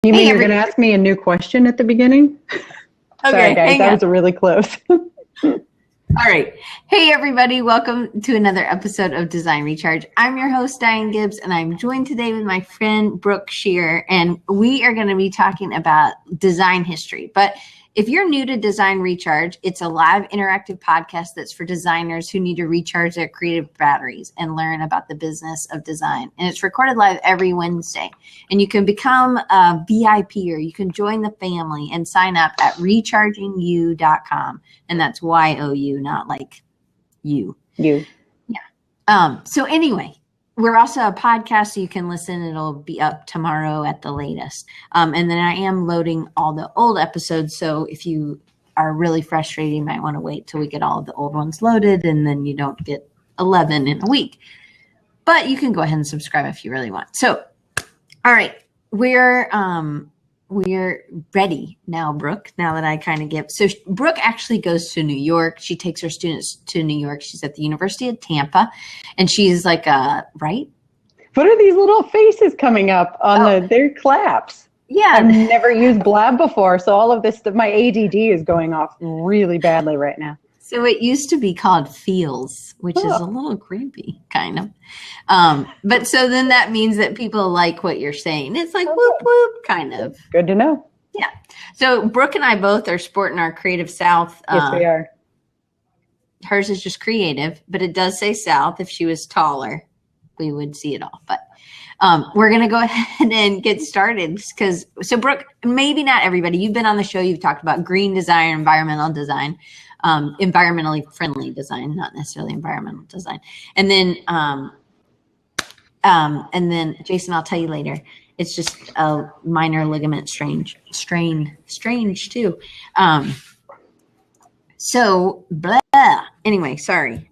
You mean you're going to ask me a new question at the beginning? Okay, sorry guys, that was really close. All right. Hey, everybody. Welcome to another episode of Design Recharge. I'm your host, Diane Gibbs, and I'm joined today with my friend, Brooke Scherer, and we are going to be talking about design history. But if you're new to Design Recharge, it's a live interactive podcast that's for designers who need to recharge their creative batteries and learn about the business of design. And it's recorded live every Wednesday. And you can become a VIP or you can join the family and sign up at rechargingyou.com. And that's YOU, not like you. You. Yeah. So anyway, we're also a podcast, so you can listen. It'll be up tomorrow at the latest. And then I am loading all the old episodes. So if you are really frustrated, you might want to wait till we get all of the old ones loaded, and then you don't get 11 in a week. But you can go ahead and subscribe if you really want. So, all right, we're ready now, Brooke, now that I kind of give. So Brooke actually goes to New York. She takes her students to New York. She's at the University of Tampa, and she's like, right? What are these little faces coming up on their claps? Yeah. I've never used Blab before, so all of this, my ADD is going off really badly right now. So it used to be called feels, which is a little creepy, kind of. But so then that means that people like what you're saying. It's like whoop, whoop, kind of. Good to know. Yeah. So Brooke and I both are sporting our Creative South. Yes, we are. Hers is just creative, but it does say South. If she was taller, we would see it all. But we're going to go ahead and get started. So Brooke, maybe not everybody. You've been on the show. You've talked about green design, environmental design. Environmentally friendly design, not necessarily environmental design. And then Jason, I'll tell you later, it's just a minor ligament strain too. So blah. Anyway, sorry.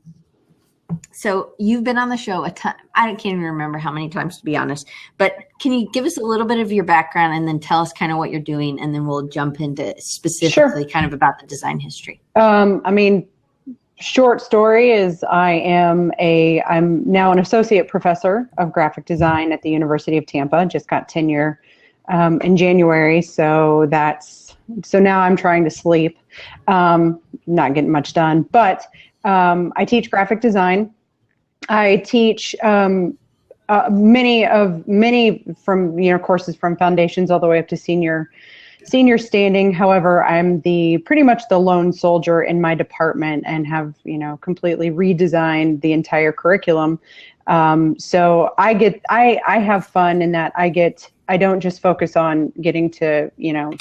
So you've been on the show a ton. I can't even remember how many times, to be honest, but can you give us a little bit of your background and then tell us kind of what you're doing, and then we'll jump into specifically kind of about the design history. Short story is I'm now an associate professor of graphic design at the University of Tampa. Just got tenure in January, so now I'm trying to sleep, not getting much done, but I teach graphic design. I teach many from courses from foundations all the way up to senior standing. However, I'm pretty much the lone soldier in my department and have completely redesigned the entire curriculum. So I have fun in that I don't just focus on getting to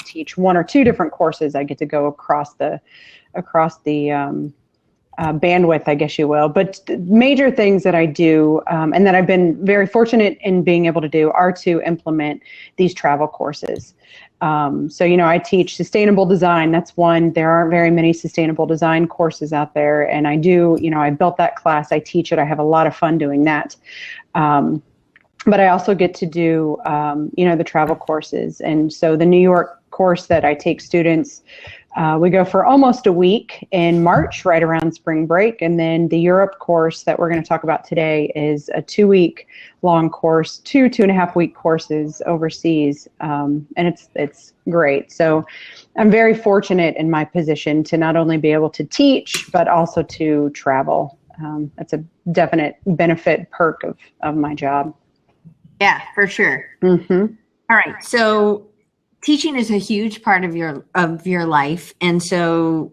teach one or two different courses. I get to go across the bandwidth, I guess you will. But major things that I do and that I've been very fortunate in being able to do are to implement these travel courses. I teach sustainable design. That's one. There aren't very many sustainable design courses out there. And I built that class. I teach it. I have a lot of fun doing that. But I also get to do, the travel courses. And so the New York course that I take students, we go for almost a week in March, right around spring break. And then the Europe course that we're going to talk about today is a 2-week long course, 2.5 week courses overseas. And it's great. So I'm very fortunate in my position to not only be able to teach, but also to travel. That's a definite benefit perk of my job. Yeah, for sure. Mm-hmm. All right. So teaching is a huge part of your life. And so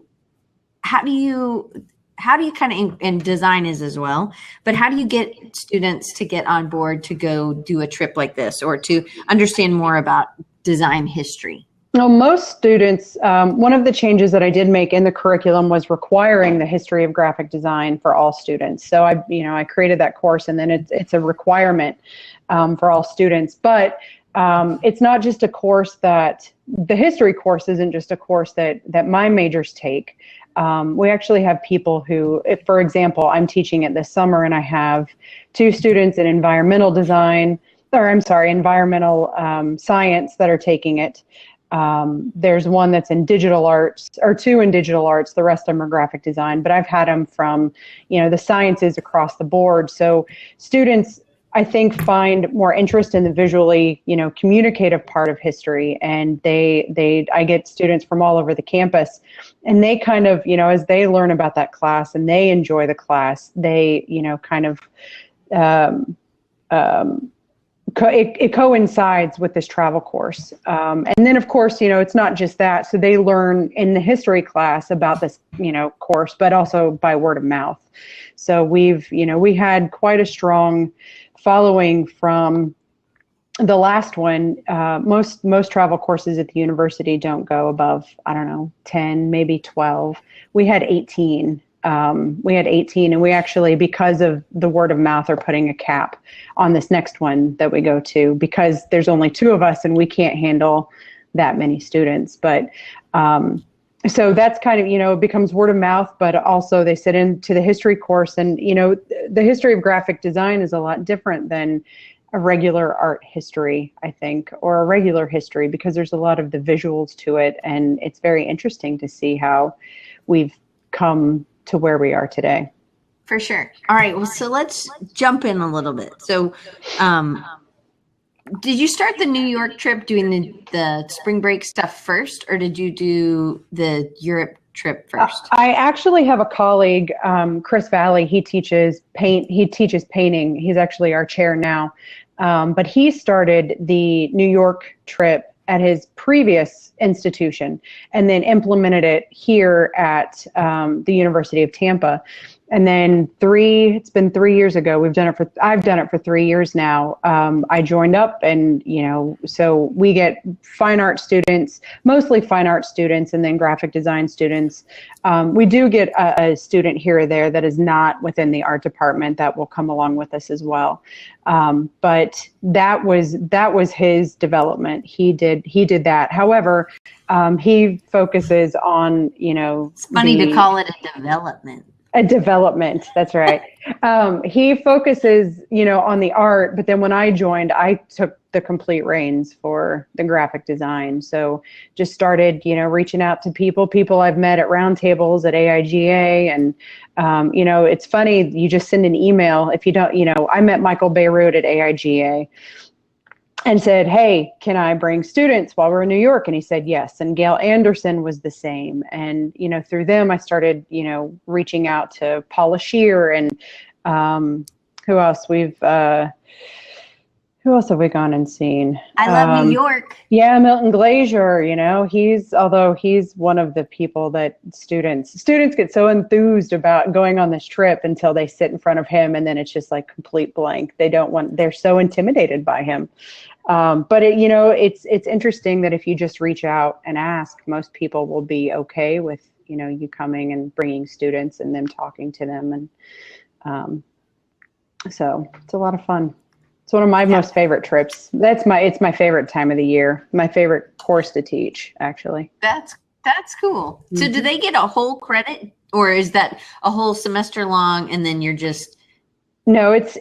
how do you kind of, and design is as well, but how do you get students to get on board to go do a trip like this or to understand more about design history? Well, most students, one of the changes that I did make in the curriculum was requiring the history of graphic design for all students. So I created that course, and then it's a requirement for all students. But it's not just a course the history course isn't just a course that my majors take. We actually have people who, for example, I'm teaching it this summer, and I have 2 students in environmental science that are taking it. There's one that's in digital arts, or 2 in digital arts. The rest of them are graphic design, but I've had them from, the sciences across the board. So students I think, find more interest in the visually, communicative part of history. And I get students from all over the campus, and they kind of, as they learn about that class and they enjoy the class, they, kind of, it coincides with this travel course. And then, of course, it's not just that. So they learn in the history class about this, course, but also by word of mouth. So we had quite a strong following from the last one. Most travel courses at the university don't go above, 10, maybe 12. We had 18. And we actually, because of the word of mouth, are putting a cap on this next one that we go to, because there's only 2 of us and we can't handle that many students. But so that's kind of, it becomes word of mouth, but also they sit into the history course. And, the history of graphic design is a lot different than a regular art history, I think, or a regular history, because there's a lot of the visuals to it. And it's very interesting to see how we've come to where we are today. For sure. All right. Well, so let's jump in a little bit. So, did you start the New York trip doing the spring break stuff first, or did you do the Europe trip first? I actually have a colleague, Chris Valley. He teaches painting. He's actually our chair now. But he started the New York trip at his previous institution and then implemented it here at the University of Tampa. And then it's been 3 years ago. I've done it for 3 years now. I joined up, and, so we get fine art students, mostly fine art students, and then graphic design students. We do get a student here or there that is not within the art department that will come along with us as well. But that was his development. He did that. However, he focuses on, it's funny to call it a development. A development, that's right. He focuses, on the art, but then when I joined, I took the complete reins for the graphic design. So just started, reaching out to people I've met at roundtables at AIGA. And, it's funny, you just send an email. If you don't, I met Michael Beirut at AIGA and said, hey, can I bring students while we're in New York? And he said yes. And Gail Anderson was the same. And, through them, I started, reaching out to Paula Scheer and who else? Who else have we gone and seen? I love New York. Yeah, Milton Glazier, although he's one of the people that students get so enthused about going on this trip until they sit in front of him, and then it's just like complete blank. They're so intimidated by him. But it's interesting that if you just reach out and ask, most people will be okay with, you coming and bringing students and them talking to them. And so it's a lot of fun. It's one of my most favorite trips. It's my favorite time of the year. My favorite course to teach, actually. That's cool. Mm-hmm. So do they get a whole credit, or is that a whole semester long and then you're just? No, it's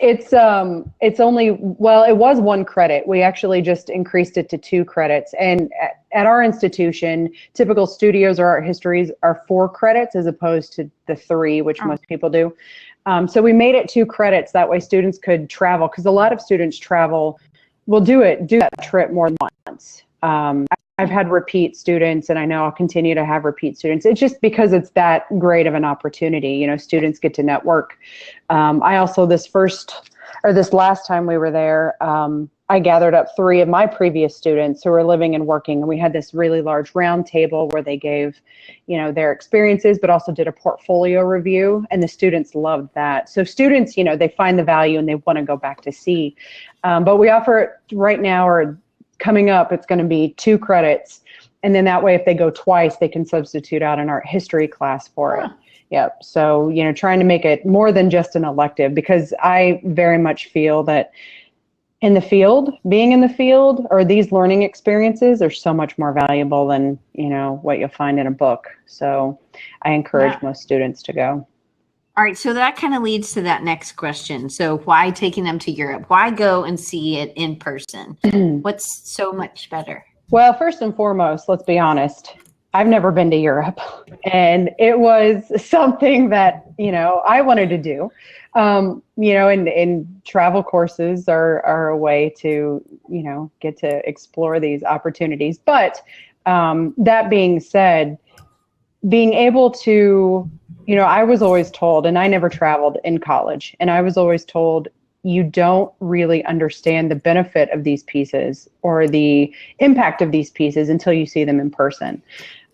only, well, it was 1 credit. We actually just increased it to 2 credits. And at our institution, typical studios or art histories are 4 credits as opposed to the 3, which most people do. So we made it 2 credits. That way students could travel, because a lot of students will do that trip more than once. I've had repeat students, and I know I'll continue to have repeat students. It's just because it's that great of an opportunity. Students get to network. I also, this last time we were there, I gathered up 3 of my previous students who were living and working, and we had this really large round table where they gave, their experiences, but also did a portfolio review, and the students loved that. So students, they find the value and they want to go back to see. But we offer it right now, or coming up, it's going to be 2 credits. And then that way, if they go twice, they can substitute out an art history class for it. Yep. So, trying to make it more than just an elective, because I very much feel that being in the field, or these learning experiences are so much more valuable than, what you'll find in a book. So I encourage most students to go. All right. So that kind of leads to that next question. So why taking them to Europe? Why go and see it in person? What's so much better? Well, first and foremost, let's be honest. I've never been to Europe, and it was something that, I wanted to do. And travel courses are a way to, get to explore these opportunities. But that being said, being able to, I was always told, and I never traveled in college, and I was always told, you don't really understand the benefit of these pieces or the impact of these pieces until you see them in person.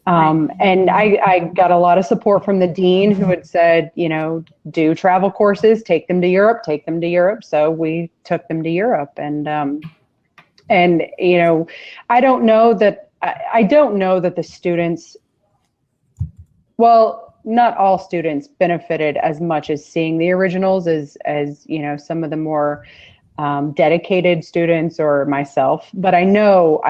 And I got a lot of support from the dean, who had said, do travel courses, take them to Europe. So we took them to Europe. And I don't know that the students, well, not all students benefited as much as seeing the originals as some of the more dedicated students or myself. But I know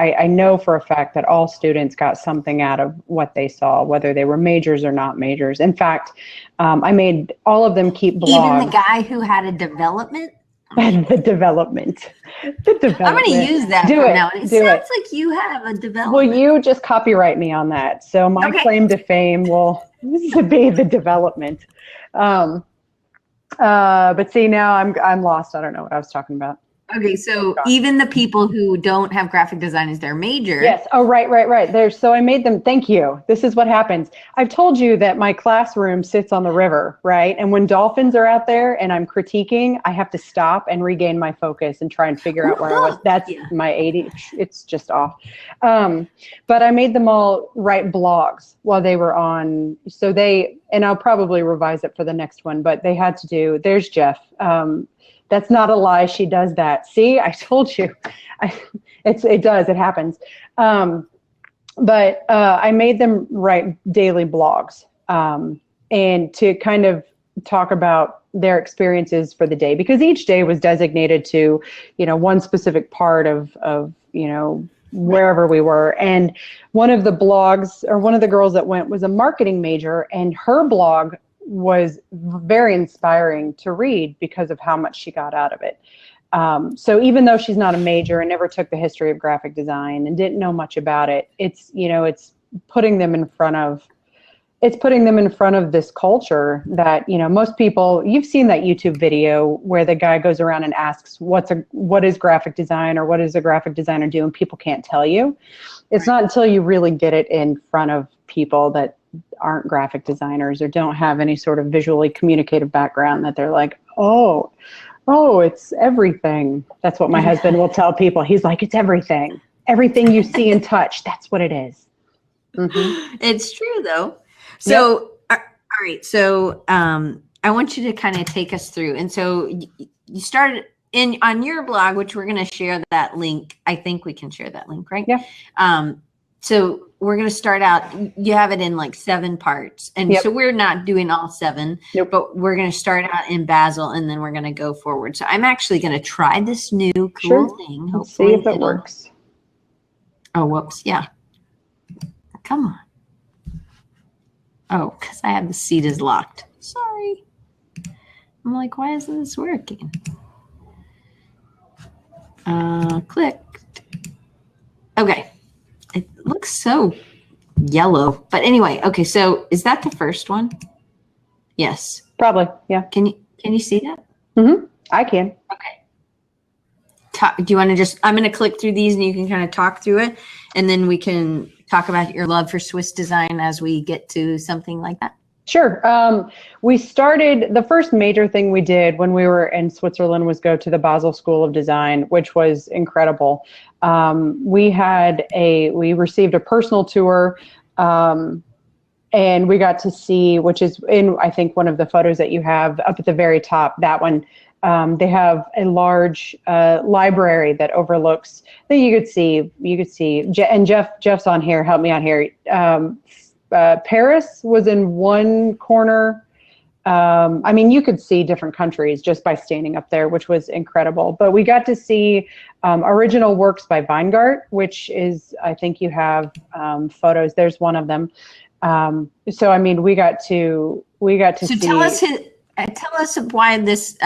for a fact that all students got something out of what they saw, whether they were majors or not majors. In fact, I made all of them keep blogs. Even the guy who had a development? The development. I'm going to use that from now on. It sounds like you have a development. Well, you just copyright me on that. So my claim to fame will be the development. But see, now I'm lost. I don't know what I was talking about. Okay, so even the people who don't have graphic design as their major. Yes. Oh, right. So I made them. Thank you. This is what happens. I've told you that my classroom sits on the river, right? And when dolphins are out there and I'm critiquing, I have to stop and regain my focus and try and figure out where I was. That's my AD. It's just off. But I made them all write blogs while they were on. So and I'll probably revise it for the next one, but they had to do, there's Jeff. That's not a lie. She does that. See, I told you. It happens. But I made them write daily blogs and to kind of talk about their experiences for the day, because each day was designated to, one specific part of wherever we were. And one of the blogs, or one of the girls that went, was a marketing major, and her blog was very inspiring to read because of how much she got out of it. So even though she's not a major and never took the history of graphic design and didn't know much about it, it's putting them in front of this culture that, most people, you've seen that YouTube video where the guy goes around and asks, what is graphic design, or what does a graphic designer do? And people can't tell you. It's not until you really get it in front of people that aren't graphic designers or don't have any sort of visually communicative background that they're like, oh, it's everything. That's what my husband will tell people. He's like, it's everything. Everything you see and touch, that's what it is. Mm-hmm. It's true, though. So, all right. So I want you to kind of take us through. And so you started on your blog, which we're going to share that link. I think we can share that link, right? Yeah. So we're going to start out, you have it in like 7 parts. And so we're not doing all 7, but we're going to start out in Basel and then we're going to go forward. So I'm actually going to try this new cool thing. Let's see if it works. Oh, whoops. Yeah. Come on. Oh, because I have the seat is locked. Sorry. I'm like, why isn't this working? Clicked. Okay. It looks so yellow, but anyway, okay. So is that the first one? Yes. Probably. Yeah. Can you see that? Mm-hmm. I can. Okay. Do you want to I'm going to click through these and you can kind of talk through it, and then we can talk about your love for Swiss design as we get to something like that. Sure. We started, the first major thing we did when we were in Switzerland was go to the Basel School of Design, which was incredible. We received a personal tour, and we got to see, which is in, I think, one of the photos that you have up at the very top, that one. They have a large library that overlooks, that you could see, and Jeff's on here, help me out here. Paris was in one corner. I mean, you could see different countries just by standing up there, which was incredible. But we got to see original works by Weingart, which is, I think you have photos. There's one of them. So I mean, we got to see. Tell us why this,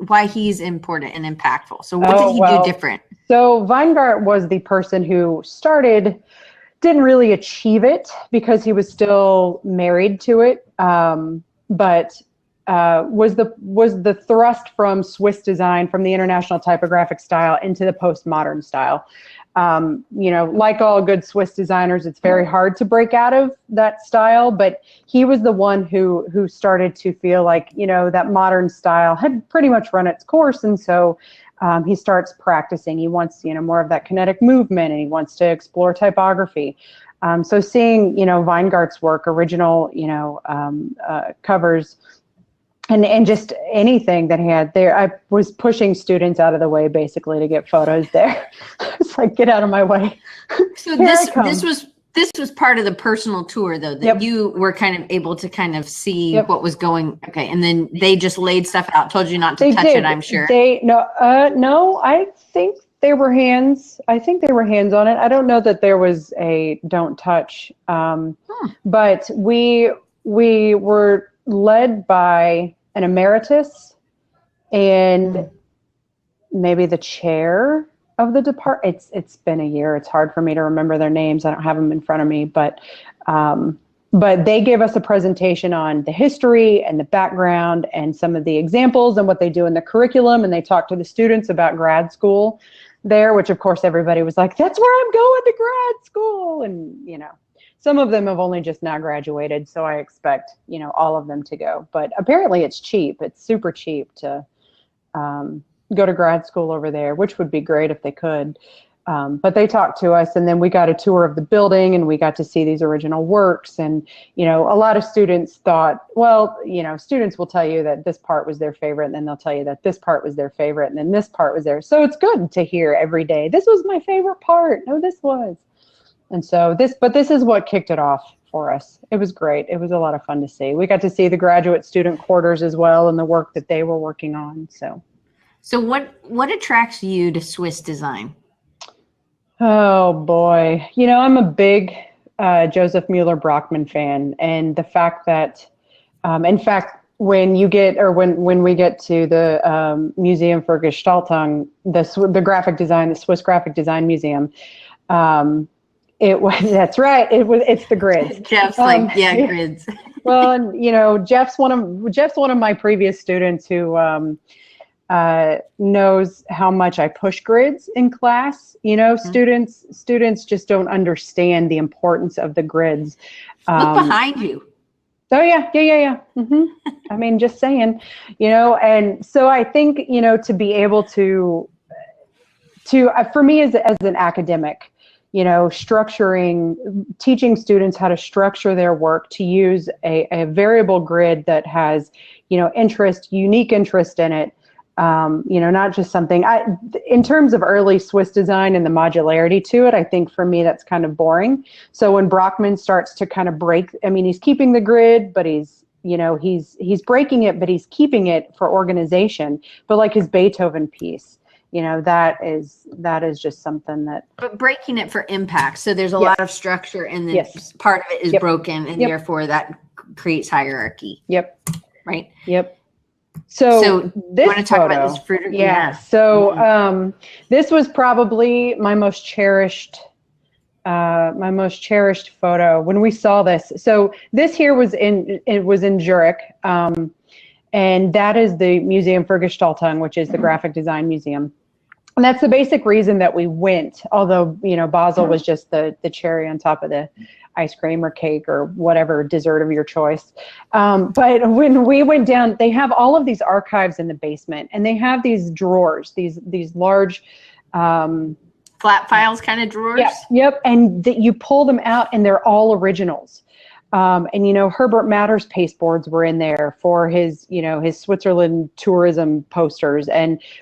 why he's important and impactful. So what did he do different? So Weingart was the person who started didn't really achieve it because he was still married to it, but was the thrust from Swiss design, from the international typographic style into the postmodern style. Like all good Swiss designers, it's very hard to break out of that style, but he was the one who started to feel like, that modern style had pretty much run its course. And so he starts practicing. He wants, more of that kinetic movement, and he wants to explore typography. So seeing, Weingart's work, original, covers, and just anything that he had there, I was pushing students out of the way basically to get photos there. It's like, get out of my way. So this was part of the personal tour, though, that you were kind of able to kind of see what was going. Okay, and then they just laid stuff out, told you not to touch it. I'm sure. No, I think they were hands. I think they were hands on it. I don't know that there was a don't touch, but we were led by an emeritus and maybe the chair of the department. It's been a year. It's hard for me to remember their names. I don't have them in front of me, but they gave us a presentation on the history and the background and some of the examples and what they do in the curriculum. And they talked to the students about grad school there, which of course everybody was like, that's where I'm going to grad school. And, some of them have only just now graduated, so I expect, all of them to go. But apparently it's cheap. It's super cheap to go to grad school over there, which would be great if they could. But they talked to us, and then we got a tour of the building, and we got to see these original works. And, a lot of students thought, well, students will tell you that this part was their favorite, and then they'll tell you that this part was their favorite, and then this part was theirs. So it's good to hear every day, this was my favorite part. No, this was. And so this is what kicked it off for us. It was great. It was a lot of fun to see. We got to see the graduate student quarters as well, and the work that they were working on. So what attracts you to Swiss design? Oh boy. I'm a big Joseph Müller-Brockmann fan, and the fact that, in fact, when we get to the Museum for Gestaltung, the graphic design, the Swiss Graphic Design Museum, that's right. It's the grids. Jeff's grids. Well, and Jeff's one of my previous students who knows how much I push grids in class. Students just don't understand the importance of the grids. Look behind you. Oh yeah. Mm-hmm. I mean, just saying, and so I think, to be able to for me as an academic, teaching students how to structure their work to use a variable grid that has, unique interest in it. Not just something in terms of early Swiss design and the modularity to it, I think for me, that's kind of boring. So when Brockmann starts to kind of break, he's keeping the grid, but he's breaking it, but he's keeping it for organization. But like his Beethoven piece, that is just something that. But breaking it for impact. So there's a lot of structure, and then part of it is broken, and therefore that creates hierarchy. Yep. Right. Yep. So this want to talk about this fruit? Yeah. So this was probably my most cherished photo when we saw this. So this here was in Zurich. And that is the Museum für Gestaltung, which is the graphic design museum. And that's the basic reason that we went, although, Basel was just the cherry on top of the ice cream or cake or whatever dessert of your choice. But when we went down, they have all of these archives in the basement, and they have these drawers, these large flat files kind of drawers. Yep. And you pull them out, and they're all originals. And Herbert Matter's pasteboards were in there for his Switzerland tourism posters.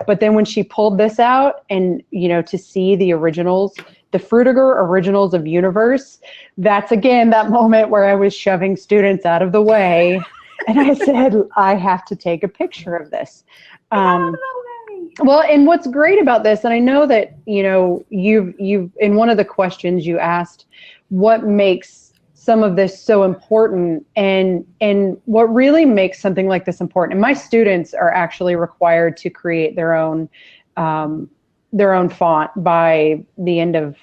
But then when she pulled this out, and to see the originals, the Frutiger originals of Universe, that's again that moment where I was shoving students out of the way, and I said, I have to take a picture of this. Well, and what's great about this, and I know that you've in one of the questions you asked, what makes some of this so important, and what really makes something like this important. And my students are actually required to create their own font by the end of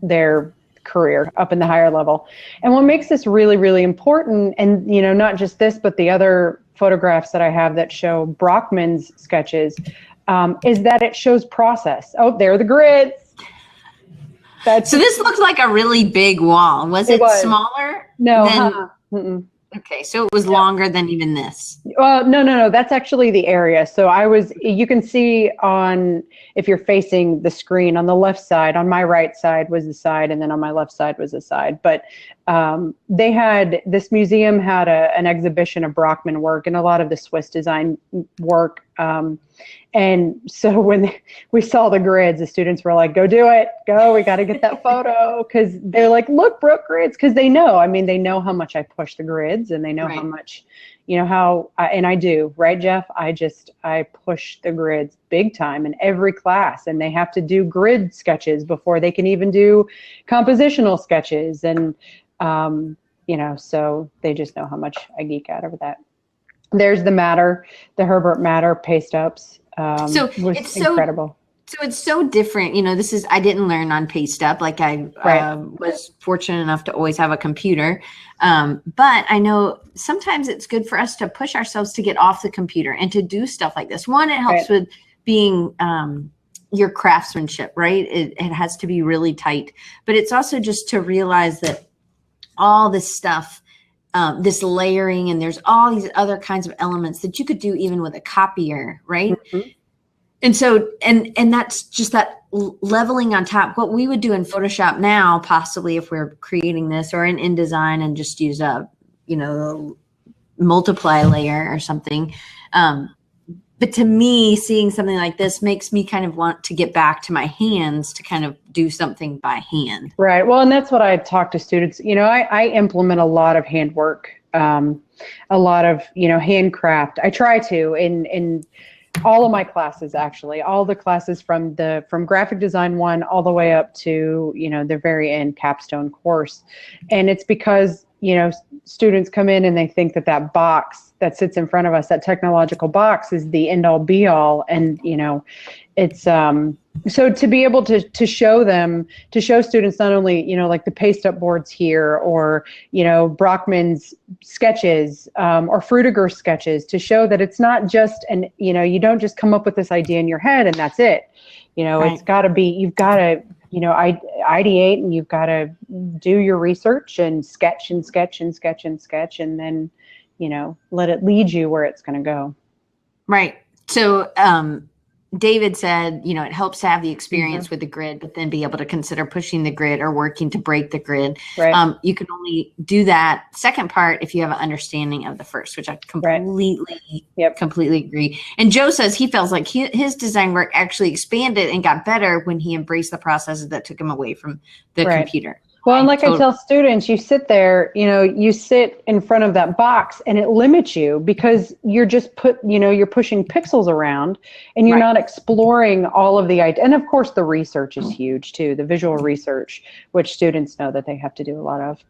their career up in the higher level. And what makes this really, really important, and not just this, but the other photographs that I have that show Brockman's sketches, is that it shows process. Oh, there are the grids. So this looks like a really big wall. Was it smaller? No. Okay, so it was longer than even this. No. That's actually the area. So you can see if you're facing the screen on the left side, on my right side was the side, and then on my left side was the side. But this museum had an exhibition of Brockman work and a lot of the Swiss design work. And so when we saw the grids, the students were like, go do it. Go, we got to get that photo. Because they're like, look, Brooke, grids. Because they know how much I push the grids, and they know how much, and I do, right, Jeff? I push the grids big time in every class, and they have to do grid sketches before they can even do compositional sketches. And, so they just know how much I geek out over that. There's the Herbert Matter paste ups. So it's incredible. So it's so different. I didn't learn on paste up. Like I was fortunate enough to always have a computer. But I know sometimes it's good for us to push ourselves to get off the computer and to do stuff like this. One, it helps with being your craftsmanship, right? It has to be really tight. But it's also just to realize that all this stuff, this layering, and there's all these other kinds of elements that you could do even with a copier, right? Mm-hmm. And so, and that's just that leveling on top. What we would do in Photoshop now, possibly if we're creating this, or in InDesign, and just use a, multiply layer or something. But to me, seeing something like this makes me kind of want to get back to my hands to kind of do something by hand. Right. Well, and that's what I talk to students. I implement a lot of handwork, a lot of, handcraft. I try to in all of my classes, actually, all the classes from graphic design 1 all the way up to, the very end capstone course. And it's because, students come in and they think that box that sits in front of us, that technological box, is the end all be all. And, it's, so to be able to show students not only, like the paste up boards here, or, Brockman's sketches, or Frutiger sketches, to show that it's not just you don't just come up with this idea in your head and that's it. Right. It's got to be, you've got to, ideate, and you've got to do your research and sketch and sketch and sketch and sketch, and then, let it lead you where it's going to go. Right. So, David said, it helps to have the experience with the grid, but then be able to consider pushing the grid or working to break the grid. Right. You can only do that second part if you have an understanding of the first, which I completely agree. And Joe says he feels like his design work actually expanded and got better when he embraced the processes that took him away from the computer. Well, and like I tell students, you sit there, you sit in front of that box, and it limits you because you're just you're pushing pixels around, and you're not exploring all of the ideas. And of course, the research is huge too, the visual research, which students know that they have to do a lot of.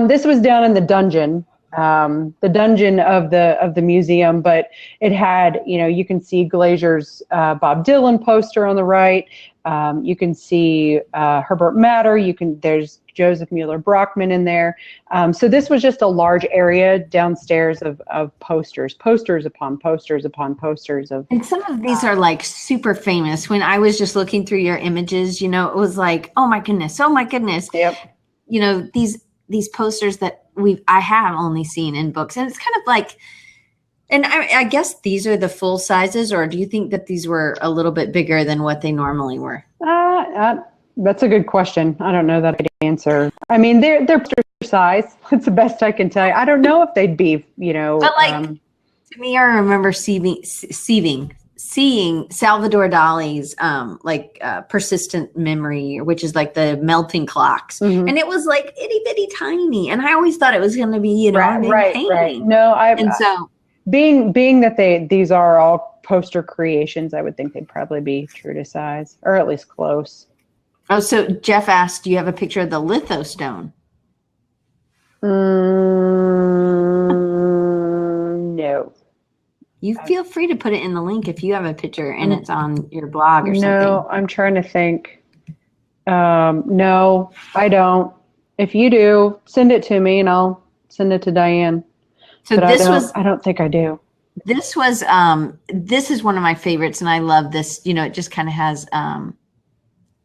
This was down in the dungeon of the museum, but it had, you can see Glazier's Bob Dylan poster on the right. You can see Herbert Matter. There's Joseph Mueller Brockman in there. So this was just a large area downstairs of posters upon posters upon posters of. And some of these are like super famous. When I was just looking through your images, it was like, oh my goodness. Yep. These posters that I have only seen in books, and it's kind of like. And I guess these are the full sizes, or do you think that these were a little bit bigger than what they normally were? That's a good question. I don't know that I'd answer. I mean, they're size. That's the best I can tell you. I don't know if they'd be, But to me, I remember seeing Salvador Dali's persistent memory, which is like the melting clocks, and it was like itty bitty tiny, and I always thought it was going to be right. No, Being that these are all poster creations, I would think they'd probably be true to size, or at least close. Oh, so Jeff asked, do you have a picture of the lithostone? No. You feel free to put it in the link if you have a picture and it's on your blog or something. No, I'm trying to think. No, I don't. If you do, send it to me and I'll send it to Diane. So But this I don't think I do. this is one of my favorites, and I love this. You know, it just kind of has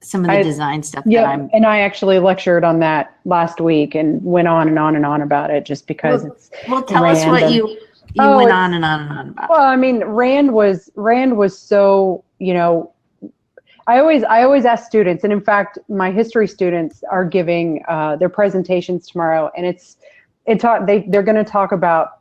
some of the design stuff that I'm. And I actually lectured on that last week and went on and on and on about it just because it's. Well, tell us what you went on and on and on about. Well, I mean, Rand was so, you know, I always ask students, and in fact, my history students are giving their presentations tomorrow, and they're going to talk about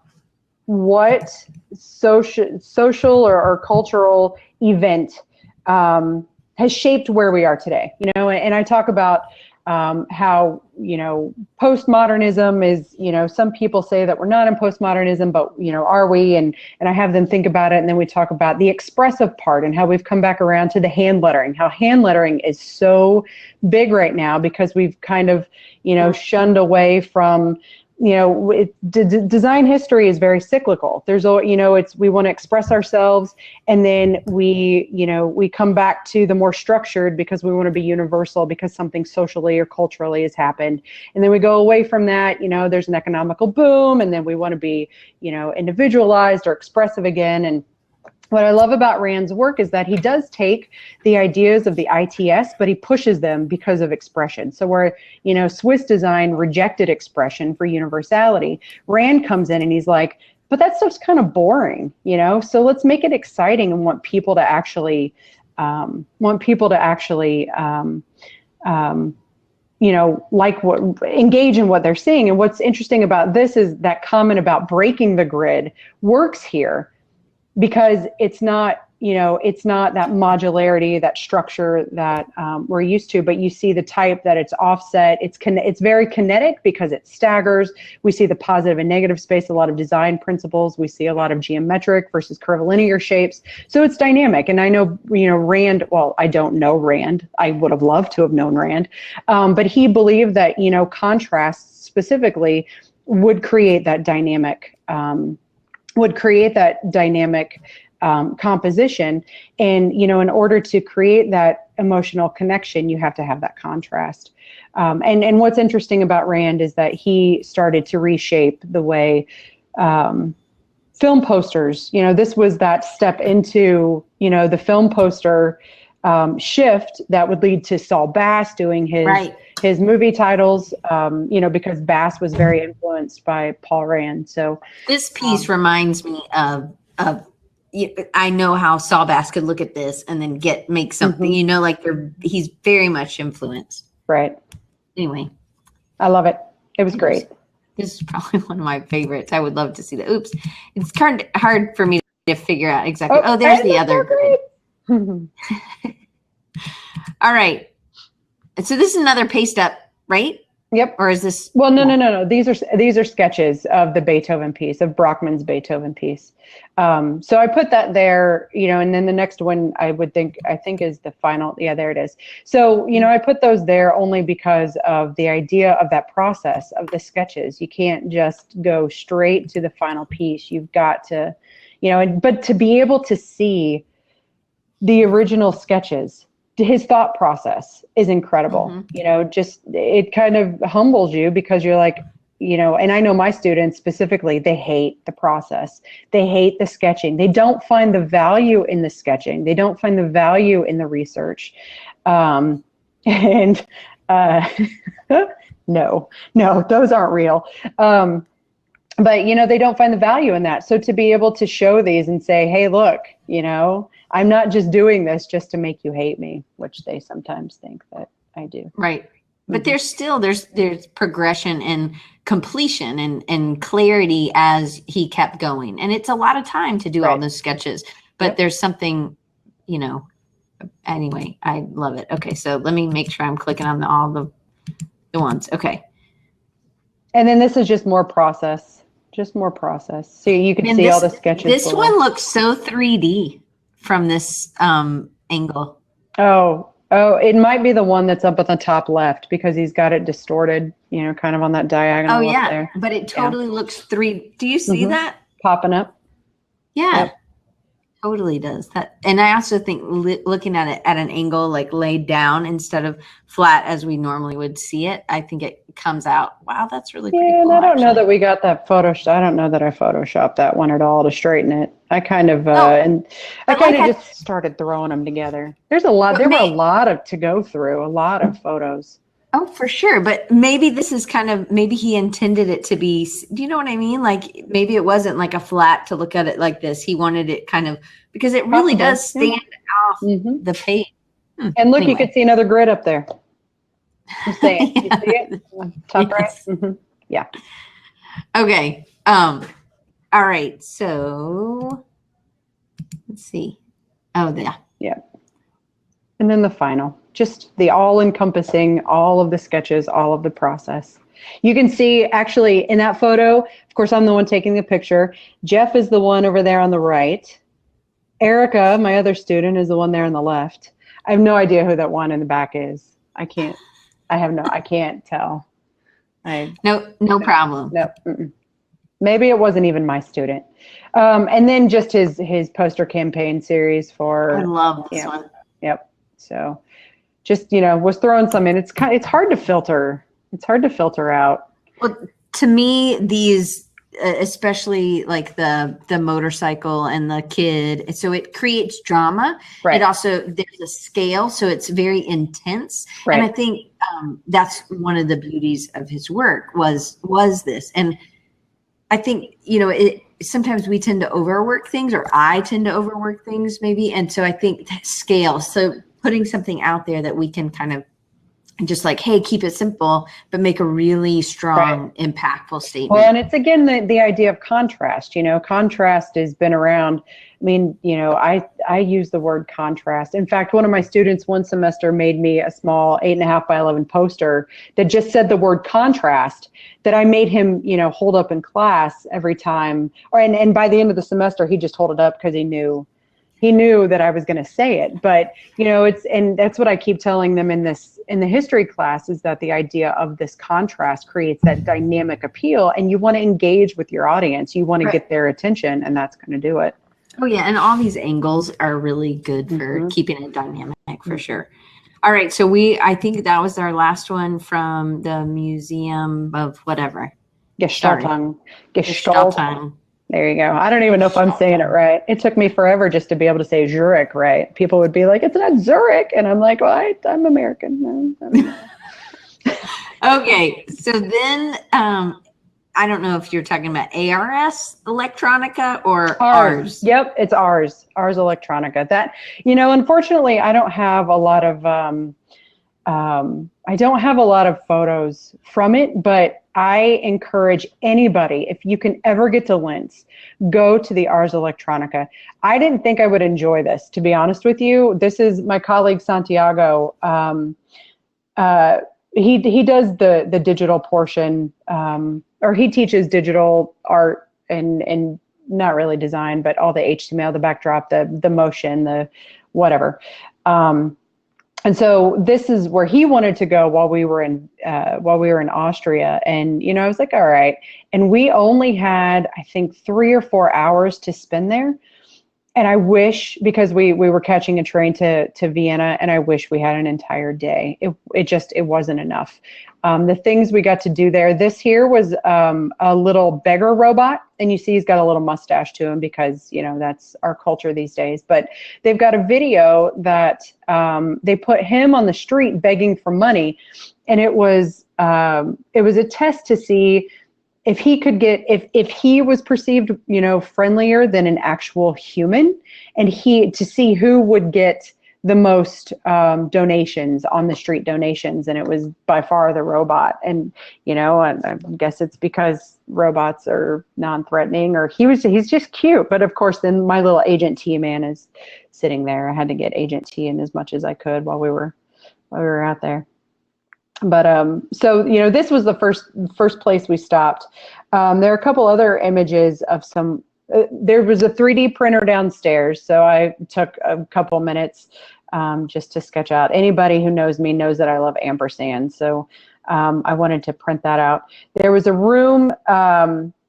what social or cultural event has shaped where we are today, you know, and I talk about how, you know, postmodernism is, you know, some people say that we're not in postmodernism, but, you know, are we? And I have them think about it. And then we talk about the expressive part and how we've come back around to the hand lettering, how hand lettering is so big right now because we've kind of, you know, shunned away from, you know, design history is very cyclical. There's, you know, we want to express ourselves, and then we come back to the more structured because we want to be universal because something socially or culturally has happened, and then we go away from that. You know, there's an economical boom, and then we want to be, you know, individualized or expressive again. And what I love about Rand's work is that he does take the ideas of the ITS, but he pushes them because of expression. So where, you know, Swiss design rejected expression for universality, Rand comes in and he's like, but that stuff's kind of boring, you know, so let's make it exciting and want people to actually, you know, engage in what they're seeing. And what's interesting about this is that comment about breaking the grid works here, because it's not, you know, it's not that modularity, that structure that we're used to, but you see the type that it's offset. It's very kinetic because it staggers. We see the positive and negative space, a lot of design principles. We see a lot of geometric versus curvilinear shapes. So it's dynamic. And I know, you know, Rand, well, I don't know Rand. I would have loved to have known Rand. But he believed that, you know, contrasts specifically would create that dynamic composition. And, you know, in order to create that emotional connection, you have to have that contrast. And what's interesting about Rand is that he started to reshape the way film posters, you know, this was that step into, you know, the film poster shift that would lead to Saul Bass doing his movie titles, you know, because Bass was very influenced by Paul Rand. So this piece reminds me of I know how Saul Bass could look at this and then make something, you know, like he's very much influenced. Right. Anyway. I love it. It was great. This is probably one of my favorites. I would love to see that. Oops. It's kind of hard for me to figure out exactly. Oh, there's the other. All right. So this is another paste up, right? Yep. Or is this? Well, no. These are sketches of the Beethoven piece, of Brockmann's Beethoven piece. So I put that there, you know, and then the next one I think is the final. Yeah, there it is. So, you know, I put those there only because of the idea of that process of the sketches. You can't just go straight to the final piece. You've got to, you know, but to be able to see the original sketches, his thought process is incredible. You know, just it kind of humbles you because you're like, you know, and I know my students specifically, they hate the process. They hate the sketching. They don't find the value in the sketching. They don't find the value in the research. No, those aren't real. But, you know, they don't find the value in that. So to be able to show these and say, hey, look, you know, I'm not just doing this just to make you hate me, which they sometimes think that I do. Right. But there's progression and completion and clarity as he kept going. And it's a lot of time to do all those sketches, but there's something, you know, anyway, I love it. Okay. So let me make sure I'm clicking on all the ones. Okay. And then this is just more process. So you can see all the sketches. This one looks so 3D from this angle. Oh, it might be the one that's up at the top left because he's got it distorted, you know, kind of on that diagonal. Oh, yeah. Up there. But it totally looks 3D. Do you see that? Popping up. Yeah. Yep. Totally does that. And I also think looking at it at an angle, like laid down instead of flat as we normally would see it, I think it comes out, wow, that's really pretty Yeah, cool. and I don't know actually. that we got that I don't know that I photoshopped that one at all to straighten it. I kind of just started throwing them together. There were a lot of to go through, a lot of photos. Oh, for sure. But maybe this is maybe he intended it to be, do you know what I mean? Like maybe it wasn't like a flat to look at it like this. He wanted it kind of, because it really does stand off the page. And look, you could see another grid up there. I'm saying, you see it? Top right? Mm-hmm. Yeah. Okay. All right. So let's see. Oh, yeah. Yeah. And then the final, just the all-encompassing, all of the sketches, all of the process. You can see actually in that photo, of course, I'm the one taking the picture. Jeff is the one over there on the right. Erica, my other student, is the one there on the left. I have no idea who that one in the back is. I can't tell. No problem. No. Mm-mm. Maybe it wasn't even my student. And then just his poster campaign series for. I love this one. Yep. So just, was throwing some in. It's hard to filter. It's hard to filter out. Well, to me, these, especially like the motorcycle and the kid, so it creates drama. Right. It also, there's a scale, so it's very intense. Right. And I think that's one of the beauties of his work was this. And I think, sometimes we tend to overwork things, or I tend to overwork things maybe. And so I think that scale, so putting something out there that we can kind of just like, hey, keep it simple, but make a really strong, impactful statement. Well, and it's again the idea of contrast. Contrast has been around. I mean, I use the word contrast. In fact, one of my students one semester made me a small 8.5 by 11 poster that just said the word contrast, that I made him, hold up in class every time. And by the end of the semester, he just hold it up because he knew that I was going to say it. But, and that's what I keep telling them in the history class, is that the idea of this contrast creates that dynamic appeal, and you want to engage with your audience. You want to get their attention, and that's going to do it. Oh yeah. And all these angles are really good for keeping it dynamic, for sure. All right. So I think that was our last one from the Museum of whatever. Gestaltung. There you go. I don't even know if I'm saying it right. It took me forever just to be able to say Zurich right. People would be like, it's not Zurich. And I'm like, well, I'm American. Okay. So then I don't know if you're talking about ARS Electronica or ours. Yep, it's ours. Ars Electronica. That, unfortunately, I don't have a lot of photos from it, but I encourage anybody, if you can ever get to Linz, go to the Ars Electronica. I didn't think I would enjoy this, to be honest with you. This is my colleague Santiago. He does the digital portion, or he teaches digital art and not really design, but all the HTML, the backdrop, the motion, the whatever. And so this is where he wanted to go while we were in Austria. And, I was like, all right. And we only had, I think, 3 or 4 hours to spend there. And I wish, because we were catching a train to Vienna, and I wish we had an entire day. It wasn't enough. The things we got to do there, this here was a little beggar robot. And you see he's got a little mustache to him because, that's our culture these days. But they've got a video that they put him on the street begging for money. And it was a test to see if he could get, if he was perceived, friendlier than an actual human, and to see who would get the most donations on the street donations. And it was by far the robot. And, I guess it's because robots are non-threatening, or he's just cute. But of course, then my little Agent T man is sitting there. I had to get Agent T in as much as I could while we were out there. But so this was the first place we stopped. There are a couple other images of some. There was a 3D printer downstairs, so I took a couple minutes just to sketch out. Anybody who knows me knows that I love ampersand, so I wanted to print that out. There was a room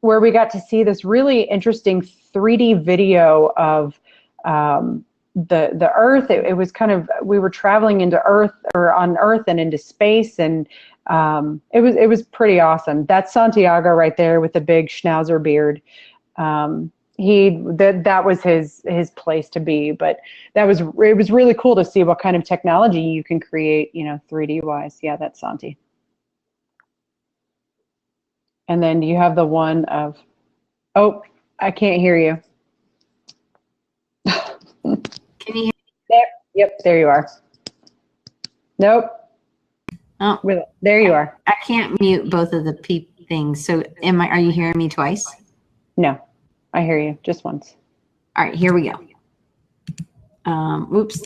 where we got to see this really interesting 3D video of the Earth. It was kind of, we were traveling into Earth, or on Earth and into space, and it was pretty awesome. That's Santiago right there with the big schnauzer beard. That was his place to be. But it was really cool to see what kind of technology you can create, 3D wise. Yeah, that's Santi. And then you have the one of, oh, I can't hear you. Can you hear me? There, yep, there you are. Nope. Oh, there you are. I can't mute both of the things. So are you hearing me twice? No, I hear you just once. All right, here we go. Oops.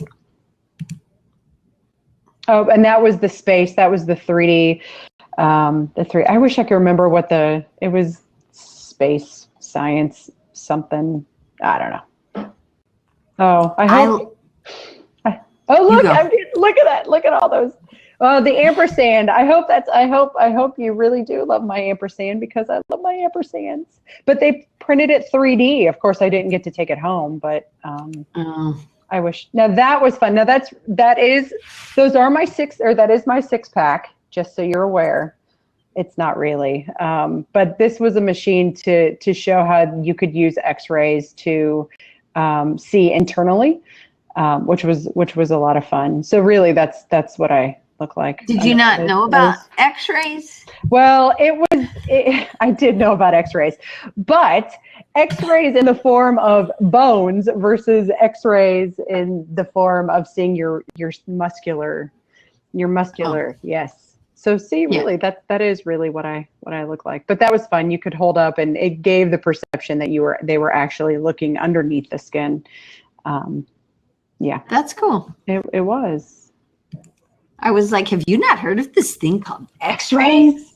Oh, and that was the space. That was the 3D. I wish I could remember what it was. Space science something. I don't know. Oh, look! Look at that! Look at all those. The ampersand. I hope you really do love my ampersand, because I love my ampersands. But they printed it 3D. Of course, I didn't get to take it home, but I wish. Now that was fun. Now that is my 6-pack. Just so you're aware, it's not really. But this was a machine to show how you could use X-rays to see internally, which was a lot of fun. So really, that's what I look like. Did you not know about X-rays? Well, I did know about X-rays, but X-rays in the form of bones versus X-rays in the form of seeing your muscular. Yes. So see, really, that is really what I look like. But that was fun. You could hold up, and it gave the perception that they were actually looking underneath the skin. Yeah, that's cool. It was. I was like, have you not heard of this thing called X-rays?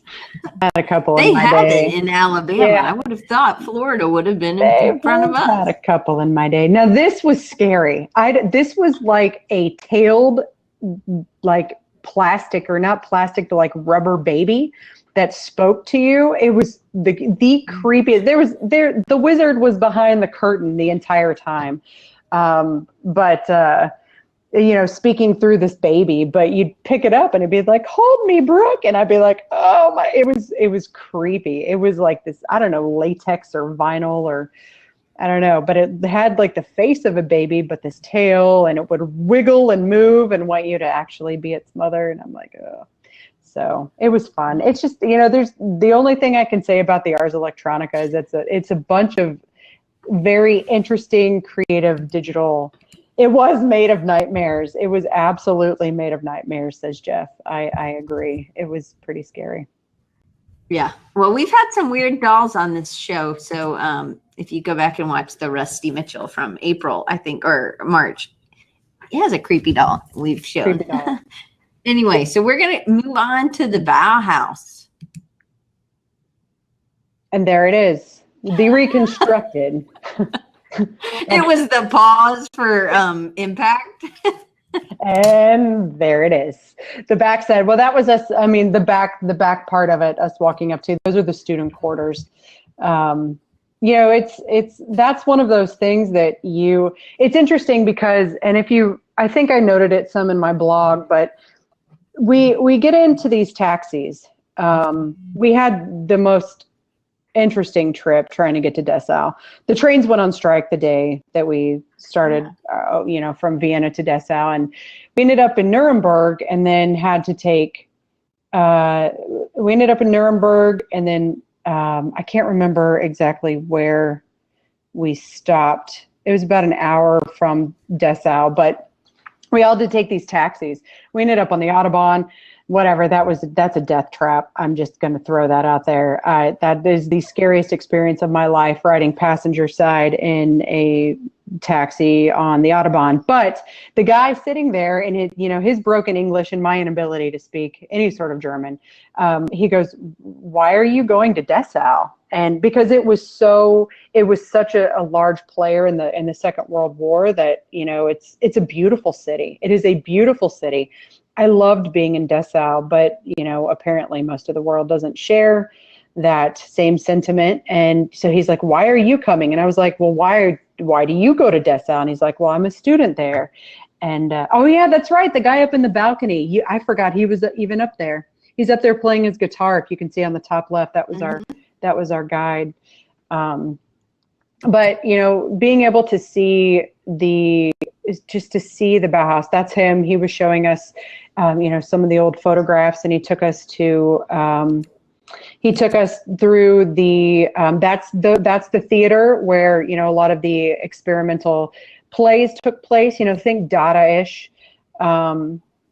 Had a couple. They had it in Alabama. Yeah. I would have thought Florida would have been in front of us. Had a couple in my day. Now this was scary. This was like a tailed, like plastic, or not plastic, but like rubber baby that spoke to you. It was the creepiest. The wizard was behind the curtain the entire time. Speaking through this baby, but you'd pick it up and it'd be like, hold me, Brooke. And I'd be like, oh my, it was creepy. It was like this, I don't know, latex or vinyl, or I don't know, but it had like the face of a baby, but this tail, and it would wiggle and move and want you to actually be its mother. And I'm like, oh. So it was fun. It's just, there's the only thing I can say about the Ars Electronica is it's a bunch of very interesting, creative digital. It was made of nightmares. It was absolutely made of nightmares, says Jeff. I agree. It was pretty scary. Yeah. Well, we've had some weird dolls on this show. So if you go back and watch the Rusty Mitchell from April, I think, or March, it has a creepy doll we've shown. Creepy doll. Anyway, so we're going to move on to the Bauhaus. And there it is. The reconstructed. It was the pause for impact. And there it is. The backside. Well, that was us. I mean, the back part of it, us walking up to, those are the student quarters. That's one of those things that it's interesting because, and I think I noted it some in my blog, but we get into these taxis. We had the most interesting trip trying to get to Dessau. The trains went on strike the day that we started, from Vienna to Dessau, and we ended up in Nuremberg, and then had to take. We ended up in Nuremberg, and then I can't remember exactly where we stopped. It was about an hour from Dessau, but we all did take these taxis. We ended up on the Autobahn. Whatever, that's a death trap. I'm just going to throw that out there. That is the scariest experience of my life, riding passenger side in a taxi on the Autobahn. But the guy sitting there, and his broken English and my inability to speak any sort of German, he goes, "Why are you going to Dessau?" And because it was such a large player in the Second World War that it's a beautiful city. It is a beautiful city. I loved being in Dessau, but apparently most of the world doesn't share that same sentiment. And so he's like, "Why are you coming?" And I was like, "Well, why why do you go to Dessau? And he's like, well, I'm a student there. And oh yeah, that's right, the guy up in the balcony. I forgot he was even up there. He's up there playing his guitar. If you can see on the top left, that was our guide. But being able to see the Bauhaus, that's him. He was showing us, some of the old photographs, and he took us through the that's the theater where a lot of the experimental plays took place. Think Dada-ish.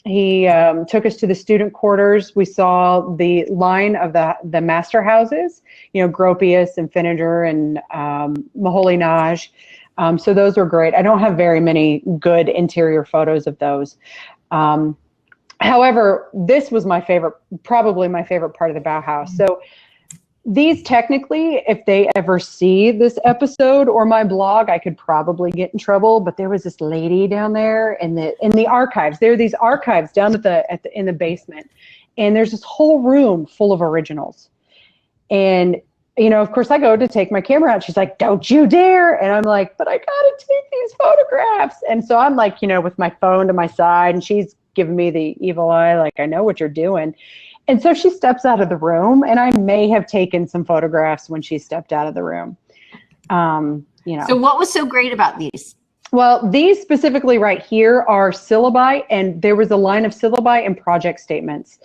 He took us to the student quarters. We saw the line of the master houses, Gropius and Fininger and Moholy-Nagy. So those were great. I don't have very many good interior photos of those. However, this was probably my favorite part of the Bauhaus. So these technically, if they ever see this episode or my blog, I could probably get in trouble. But there was this lady down there in the archives. There are these archives down in the basement, and there's this whole room full of originals. And of course, I go to take my camera out. She's like, "Don't you dare!" And I'm like, "But I gotta take these photographs." And so I'm like, with my phone to my side, and she's giving me the evil eye, like, "I know what you're doing." And so she steps out of the room, and I may have taken some photographs when she stepped out of the room. So what was so great about these? Well, these specifically right here are syllabi, and there was a line of syllabi and project statements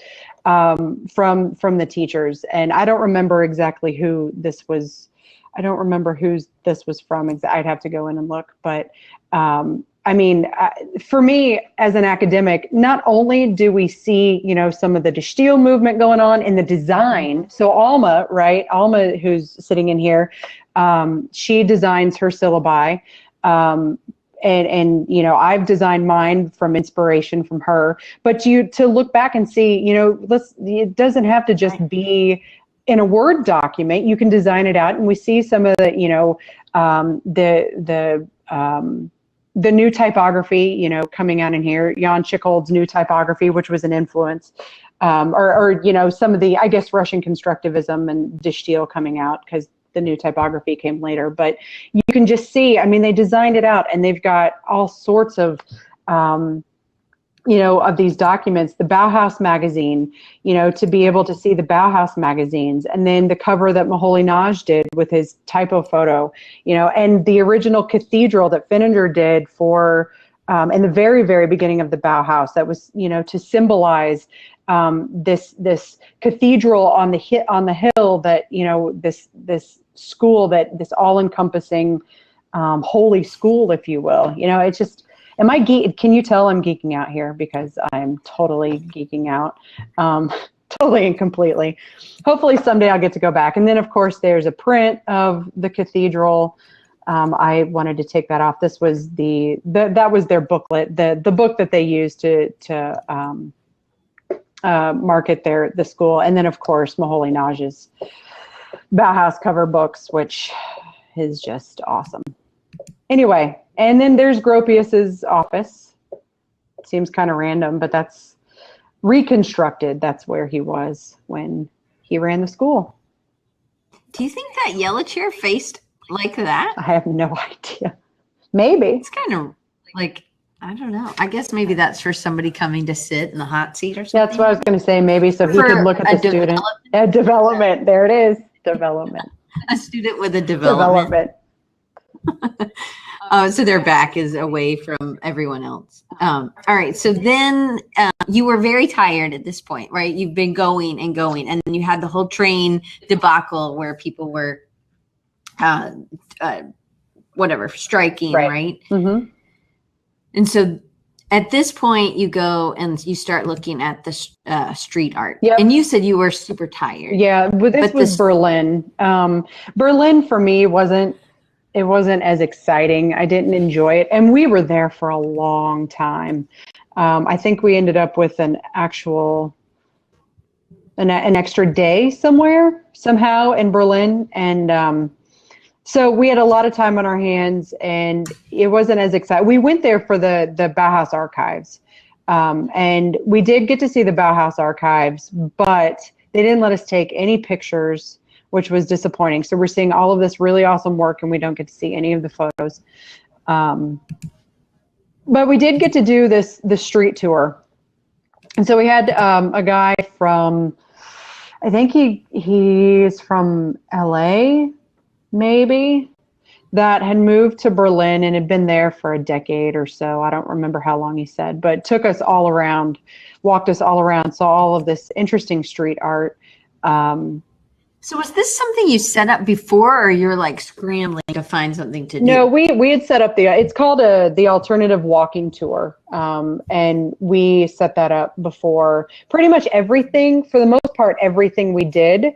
from the teachers. And I don't remember exactly who this was. I don't remember who this was from. I'd have to go in and look. But for me as an academic, not only do we see, some of the De Stijl movement going on in the design. So Alma, who's sitting in here, she designs her syllabi. And I've designed mine from inspiration from her. But to look back and see, it doesn't have to just be in a Word document. You can design it out, and we see some of the, the new typography, coming out in here. Jan Schickold's new typography, which was an influence, or some of the, I guess, Russian constructivism and De Stijl coming out, because the new typography came later. But you can just see, they designed it out, and they've got all sorts of, of these documents. The Bauhaus magazine, to be able to see the Bauhaus magazines, and then the cover that Moholy-Nagy did with his typo photo, and the original cathedral that Fininger did for, in the very, very beginning of the Bauhaus, that was, to symbolize this cathedral on the hill that, this school, that this all-encompassing holy school, if you will. It's just, can you tell I'm geeking out here? Because I'm totally geeking out, totally and completely. Hopefully someday I'll get to go back. And then, of course, there's a print of the cathedral. I wanted to take that off. This was that was their booklet, the book that they used to market the school. And then, of course, Moholy-Nagy's Bauhaus cover books, which is just awesome. Anyway, and then there's Gropius's office. Seems kind of random, but that's reconstructed. That's where he was when he ran the school. Do you think that yellow chair faced like that? I have no idea. Maybe. It's kind of like, I don't know. I guess maybe that's for somebody coming to sit in the hot seat or something. That's what I was going to say. Maybe so he could look at the student. Development. There it is. Development. A student with a development. So their back is away from everyone else. All right. So then you were very tired at this point, right? You've been going and going, and then you had the whole train debacle where people were, striking, right? Mm-hmm. And so at this point, you go and you start looking at the street art. Yep. And you said you were super tired. Yeah, but this was Berlin. Berlin for me wasn't as exciting. I didn't enjoy it. And we were there for a long time. I think we ended up with an extra day somehow in Berlin. And so we had a lot of time on our hands, and it wasn't as exciting. We went there for the Bauhaus archives. And we did get to see the Bauhaus archives, but they didn't let us take any pictures which was disappointing. So we're seeing all of this really awesome work and we don't get to see any of the photos. But we did get to do the street tour. And so we had a guy from, I think he's from LA, maybe, that had moved to Berlin and had been there for a decade or so. I don't remember how long he said, but took us all around, walked us all around, saw all of this interesting street art. So was this something you set up before, or you're like scrambling to find something to do? No, we had set up it's called the alternative walking tour. And we set that up before. Pretty much everything, for the most part, everything we did,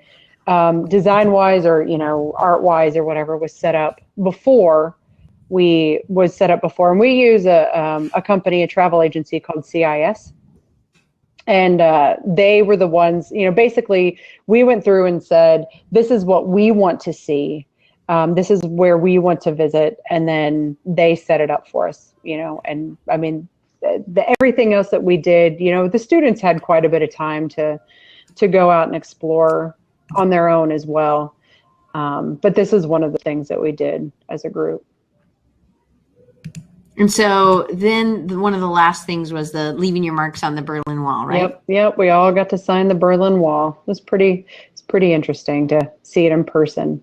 design wise or, art wise or whatever, was set up before. And we use a company, a travel agency called CIS. And they were the ones, basically we went through and said, this is what we want to see. This is where we want to visit. And then they set it up for us, and I mean, everything else that we did, the students had quite a bit of time to go out and explore on their own as well. But this is one of the things that we did as a group. And so then one of the last things was the leaving your marks on the Berlin Wall, right? Yep. We all got to sign the Berlin Wall. It's pretty interesting to see it in person.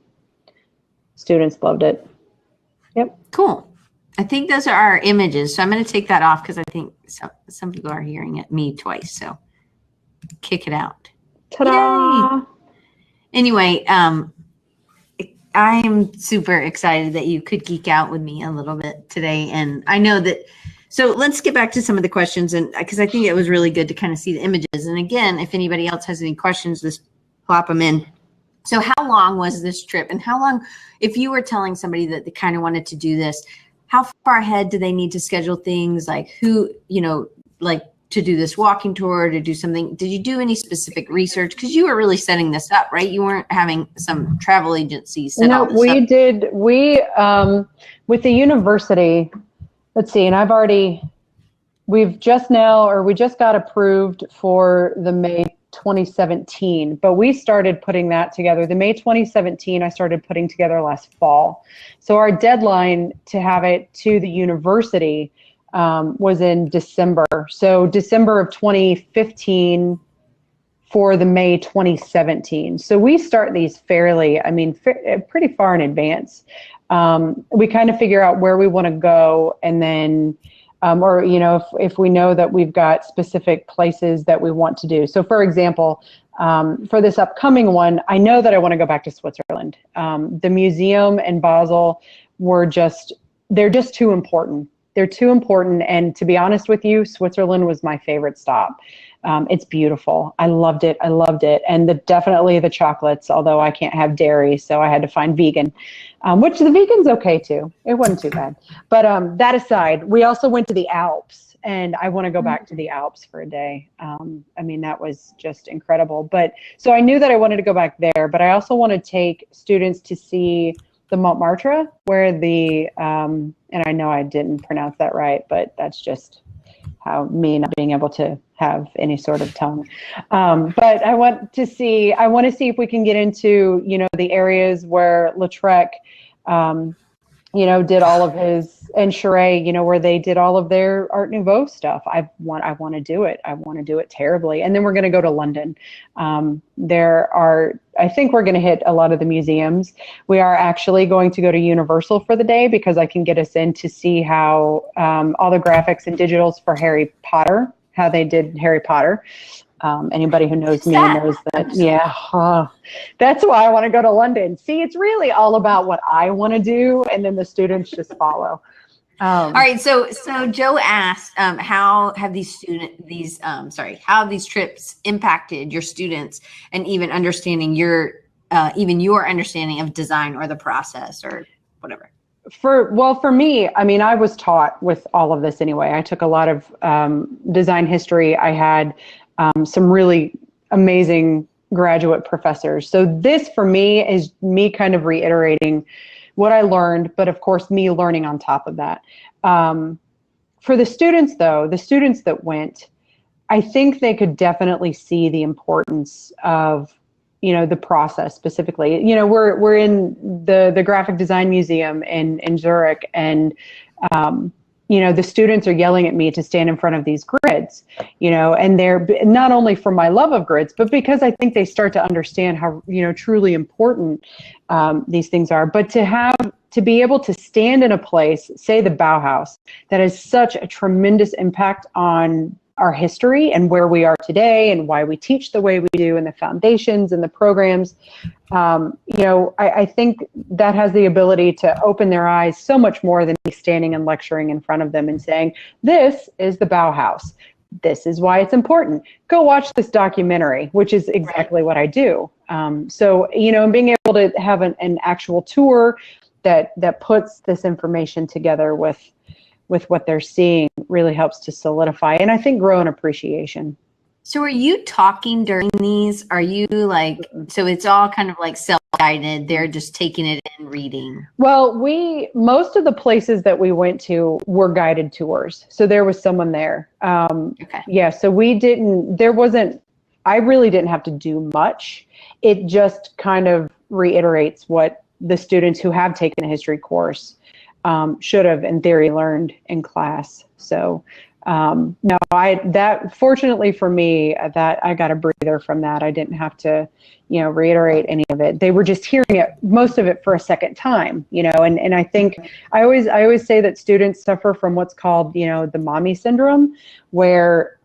Students loved it. Yep. Cool. I think those are our images. So I'm going to take that off because I think some people are hearing me twice. So kick it out. Ta-da! Yay. Anyway, I'm super excited that you could geek out with me a little bit today. And I know that, so let's get back to some of the questions, and because I think it was really good to kind of see the images. And again, if anybody else has any questions, just plop them in. So how long was this trip, and how long, if you were telling somebody that they kind of wanted to do this, how far ahead do they need to schedule things? Like who, like to do this walking tour, to do something? Did you do any specific research? Because you were really setting this up, right? You weren't having some travel agencies set all this up. No, we did. We, with the university, let's see, and we just got approved for the May 2017, but we started putting that together. The May 2017, I started putting together last fall. So our deadline to have it to the university was in December. So December of 2015 for the May 2017. So we start these pretty far in advance. We kind of figure out where we want to go, and then, if we know that we've got specific places that we want to do. So for example, for this upcoming one, I know that I want to go back to Switzerland. The museum and Basel they're just too important. They're too important. And to be honest with you, Switzerland was my favorite stop. It's beautiful. I loved it. And definitely the chocolates, although I can't have dairy, so I had to find vegan, which the vegan's okay too. It wasn't too bad. But that aside, we also went to the Alps, and I want to go back to the Alps for a day. That was just incredible. But so I knew that I wanted to go back there, but I also want to take students to see the Montmartre, where and I know I didn't pronounce that right, but that's just how me not being able to have any sort of tongue. But I want to see if we can get into, the areas where Lautrec, did all of his, and Scherer, where they did all of their Art Nouveau stuff. I want to do it. I want to do it terribly. And then we're going to go to London. I think we're going to hit a lot of the museums. We are actually going to go to Universal for the day, because I can get us in to see how all the graphics and digitals for Harry Potter, how they did Harry Potter. Anybody who knows me knows that. Yeah, that's why I want to go to London. See, it's really all about what I want to do, and then the students just follow. All right. So Joe asked, how have these trips impacted your students, and even understanding your understanding of design or the process or whatever? For me, I was taught with all of this anyway. I took a lot of design history. I had some really amazing graduate professors. So this for me is me kind of reiterating what I learned, but of course me learning on top of that. For the students though, the students that went, I think they could definitely see the importance of the process specifically. We're in the Graphic Design Museum in Zurich, and the students are yelling at me to stand in front of these grids, and they're not only for my love of grids, but because I think they start to understand how, truly important these things are. But to be able to stand in a place, say the Bauhaus, that has such a tremendous impact on our history and where we are today and why we teach the way we do and the foundations and the programs. I think that has the ability to open their eyes so much more than me standing and lecturing in front of them and saying, this is the Bauhaus. This is why it's important. Go watch this documentary, which is exactly what I do. So being able to have an actual tour that puts this information together with what they're seeing really helps to solidify and I think grow an appreciation. So are you talking during these? Are you so it's all kind of like self-guided, they're just taking it in really? Well, most of the places that we went to were guided tours. So there was someone there. Okay. Yeah, so I really didn't have to do much. It just kind of reiterates what the students who have taken a history course should have in theory learned in class. So fortunately for me, that I got a breather from that. I didn't have to, reiterate any of it. They were just hearing it, most of it for a second time, and I think I always say that students suffer from what's called, the mommy syndrome, where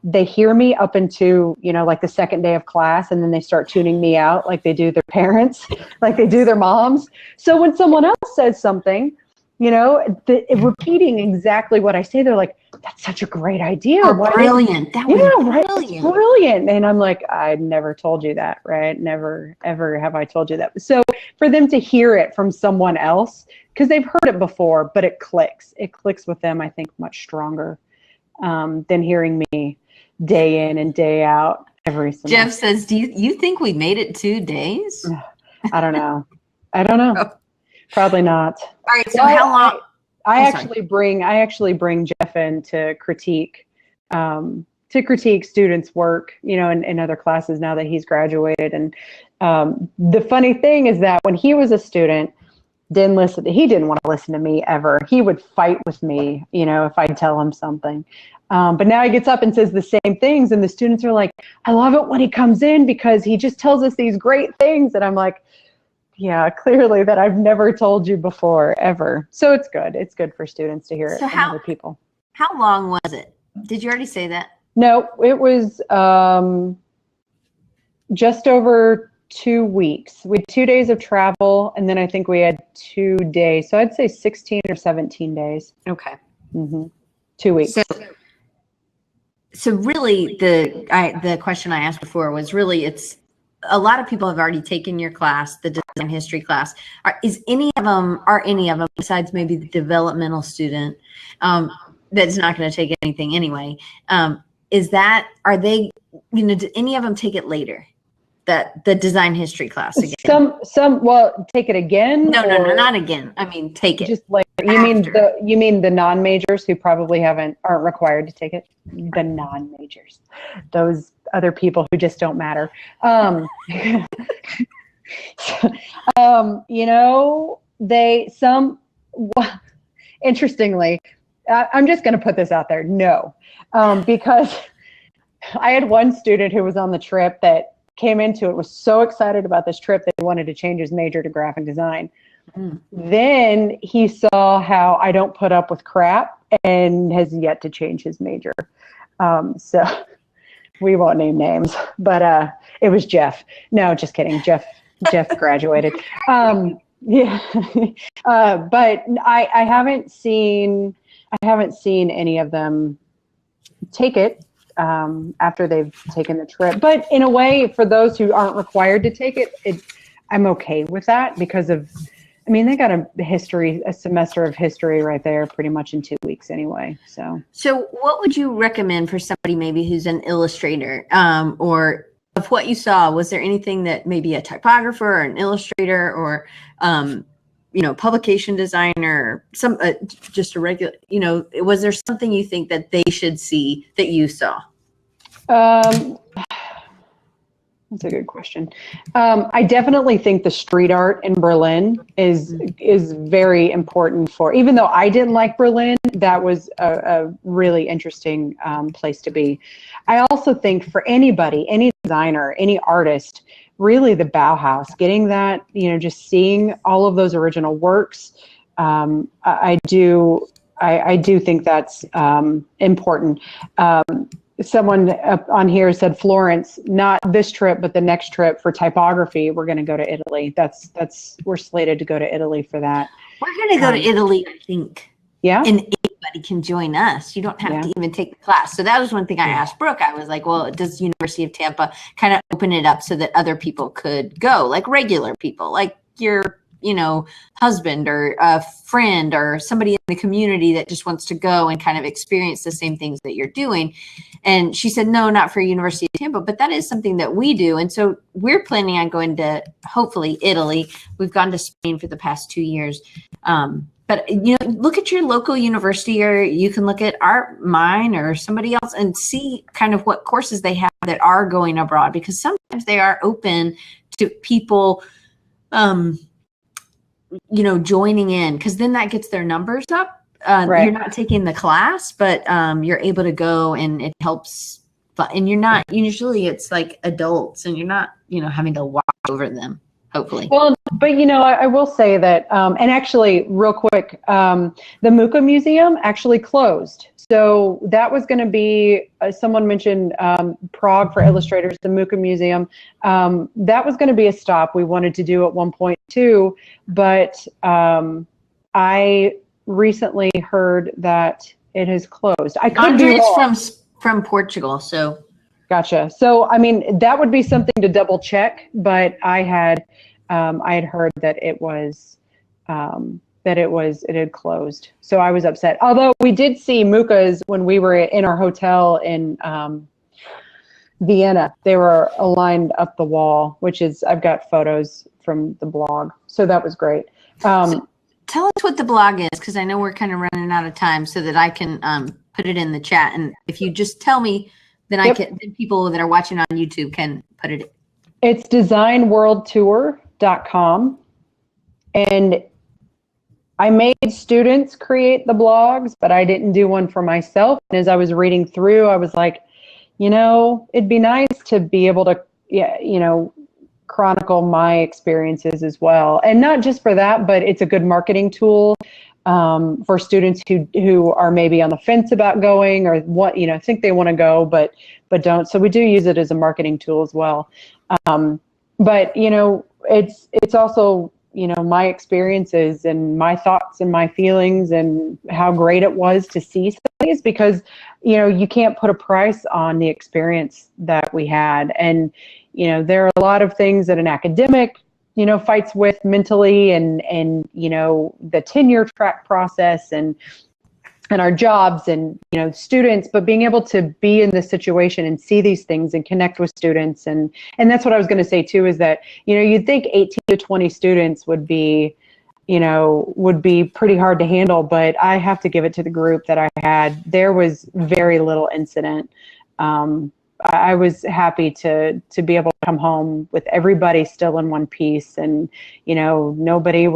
they hear me up into, like the second day of class, and then they start tuning me out like they do their parents, like they do their moms. So when someone else says something, repeating exactly what I say, they're like, that's such a great idea. Oh, brilliant. That was brilliant. Brilliant. And I'm like, I never told you that, right? Never, ever have I told you that. So for them to hear it from someone else, because they've heard it before, but it clicks. It clicks with them, I think, much stronger than hearing me day in and day out every semester. Jeff says, do you think we made it 2 days? I don't know. Oh. Probably not. All right. So how long? I actually bring Jeff in to critique students' work, in other classes now that he's graduated. And the funny thing is that when he was a student, he didn't want to listen to me ever. He would fight with me, if I'd tell him something. But now he gets up and says the same things, and the students are like, I love it when he comes in because he just tells us these great things. And I'm like, yeah, clearly that I've never told you before, ever. So it's good. It's good for students to hear it from other people. How long was it? Did you already say that? No, it was just over 2 weeks. We had 2 days of travel, and then I think we had 2 days. So I'd say 16 or 17 days. Okay. 2 weeks. So really, the question I asked before was really, it's a lot of people have already taken your class, the design history class. Are any of them besides maybe the developmental student that's not going to take anything anyway? Are they, do any of them take it later? The design history class again? Well, take it again? No, not again. I mean, take it. Just like you mean the non-majors who probably aren't required to take it? The non-majors, those other people who just don't matter. Interestingly, I'm just going to put this out there. No, because I had one student who was on the trip that came into it, was so excited about this trip that he wanted to change his major to graphic design. Then he saw how I don't put up with crap and has yet to change his major. So we won't name names, but it was Jeff. No, just kidding. Jeff graduated. Yeah. But I haven't seen any of them take it after they've taken the trip. But in a way, for those who aren't required to take it, I'm okay with that because they got a semester of history right there pretty much in 2 weeks anyway. So what would you recommend for somebody maybe who's an illustrator, or of what you saw, was there anything that maybe a typographer or an illustrator or, publication designer, just a regular, was there something you think that they should see that you saw? That's a good question. I definitely think the street art in Berlin is very important for, even though I didn't like Berlin, that was a really interesting place to be. I also think for anybody, any designer, any artist, really the Bauhaus, getting that, just seeing all of those original works, I do think that's important. Someone up on here said Florence, not this trip, but the next trip for typography. We're going to go to Italy. We're slated to go to Italy for that. We're going to go to Italy, I think. Yeah. And anybody can join us. You don't have to even take the class. So that was one thing I asked Brooke. I was like, well, does University of Tampa kind of open it up so that other people could go, like regular people, like your husband or a friend or somebody in the community that just wants to go and kind of experience the same things that you're doing? And she said, no, not for University of Tampa, but that is something that we do. And so we're planning on going to, hopefully, Italy. We've gone to Spain for the past 2 years. But, look at your local university, or you can look at mine or somebody else and see kind of what courses they have that are going abroad, because sometimes they are open to people, joining in, because then that gets their numbers up. You're not taking the class, but you're able to go, and it helps. And you're not, usually it's like adults, and you're not, having to watch over them, hopefully. Well, but I will say that, and actually real quick, the Mooka Museum actually closed. So that was going to be, someone mentioned Prague for illustrators, the Mooka Museum. That was going to be a stop we wanted to do at one point too, but I recently heard that it has closed. I could be wrong. From Portugal, so. Gotcha. So, that would be something to double check, but I had heard that it had closed. So I was upset. Although we did see Mookas when we were in our hotel in Vienna. They were aligned up the wall, I've got photos from the blog. So that was great. So tell us what the blog is, because I know we're kind of running out of time, so that I can put it in the chat. And if you just tell me, then then people that are watching on YouTube can put it in. It's designworldtour.com. And I made students create the blogs, but I didn't do one for myself. And as I was reading through, I was like, it'd be nice to be able to, chronicle my experiences as well. And not just for that, but it's a good marketing tool for students who are maybe on the fence about going, or think they want to go, but don't. So we do use it as a marketing tool as well. But it's also, my experiences and my thoughts and my feelings and how great it was to see some of these, because, you can't put a price on the experience that we had. And, there are a lot of things that an academic, fights with mentally, and the tenure track process and our jobs and, students, but being able to be in this situation and see these things and connect with students. And that's what I was going to say too, is that, you'd think 18 to 20 students would be pretty hard to handle, but I have to give it to the group that I had. There was very little incident. I was happy to be able to come home with everybody still in one piece, and, nobody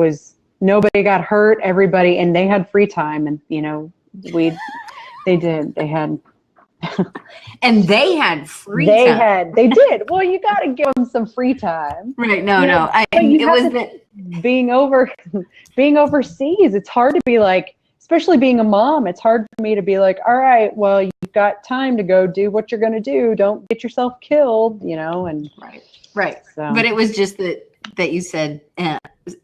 got hurt, everybody, and they had free time, and, they had. And they had free time. They did. Well, you got to give them some free time. Right. No. Being overseas, it's hard to be like, especially being a mom, it's hard for me to be like, all right, well, you've got time to go do what you're going to do. Don't get yourself killed, and. Right. So. But it was just that you said, and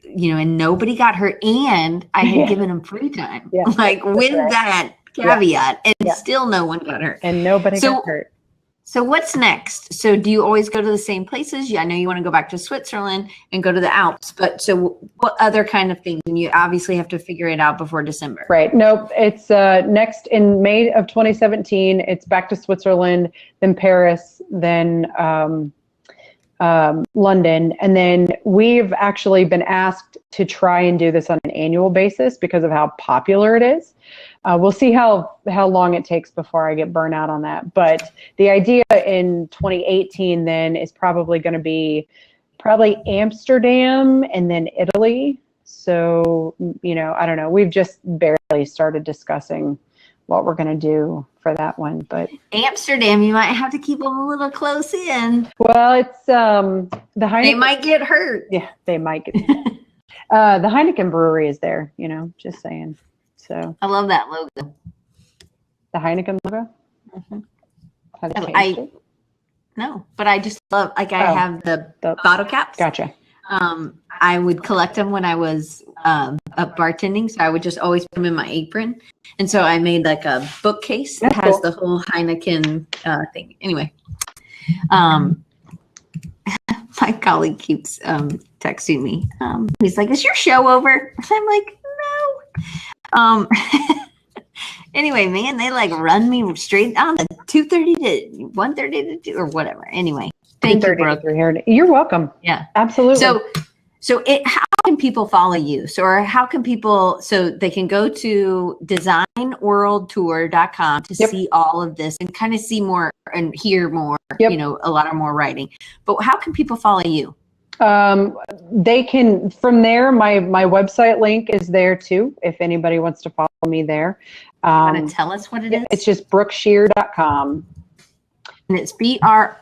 nobody got hurt, and I had given them free time, with that caveat, and still no one got hurt. And nobody got hurt. So what's next? So do you always go to the same places? I know you want to go back to Switzerland and go to the Alps, but so what other kind of things? And you obviously have to figure it out before December. Right. Nope. It's next in May of 2017. It's back to Switzerland, then Paris, then London. And then we've actually been asked to try and do this on an annual basis because of how popular it is. We'll see how long it takes before I get burnt out on that. But the idea in 2018 then is probably going to be Amsterdam and then Italy. So, I don't know. We've just barely started discussing what we're going to do for that one. But Amsterdam, you might have to keep them a little close in. Well, it's the Heineken. They might get hurt. Yeah, they might get hurt. The Heineken brewery is there, just saying. So I love that logo. The Heineken logo? Mm-hmm. Have they changed it? No, but I just love, I have the bottle caps. Gotcha. I would collect them when I was up bartending, so I would just always put them in my apron. And so I made like a bookcase that has the whole Heineken thing. Anyway, my colleague keeps texting me. He's like, "Is your show over?" I'm like, "No." Anyway, man, they like run me straight on the 2:30 to 1:30 to 2 or whatever. Anyway, thank you, Brooke. You're welcome. Yeah, absolutely. So how can people follow you? So they can go to designworldtour.com to see all of this and kind of see more and hear more, a lot of more writing. But how can people follow you? They can, from there, my website link is there too, if anybody wants to follow me there. You want to tell us what it is? It's just brookesherer.com. And it's BROOKE.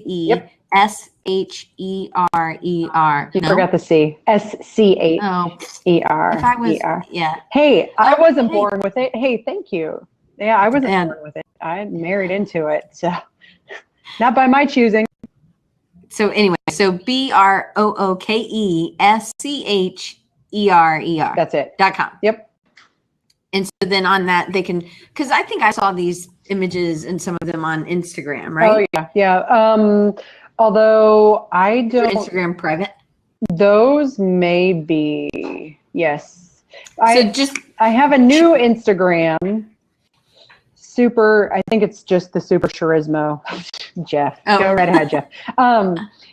Yep. SHERER. You forgot the C. SCHERER. If I was, yeah. Hey, I wasn't born with it. Hey, thank you. Yeah, I wasn't born with it. I married into it, so not by my choosing. So anyway, so BROOKESCHERER. That's it. .com. Yep. And so then on that they can, because I think I saw these images and some of them on Instagram, right? Oh yeah. Although I don't. Instagram private. Those may be, yes. I have a new Instagram. I think it's just the Super Charismo. Jeff. Oh. Go right ahead, Jeff.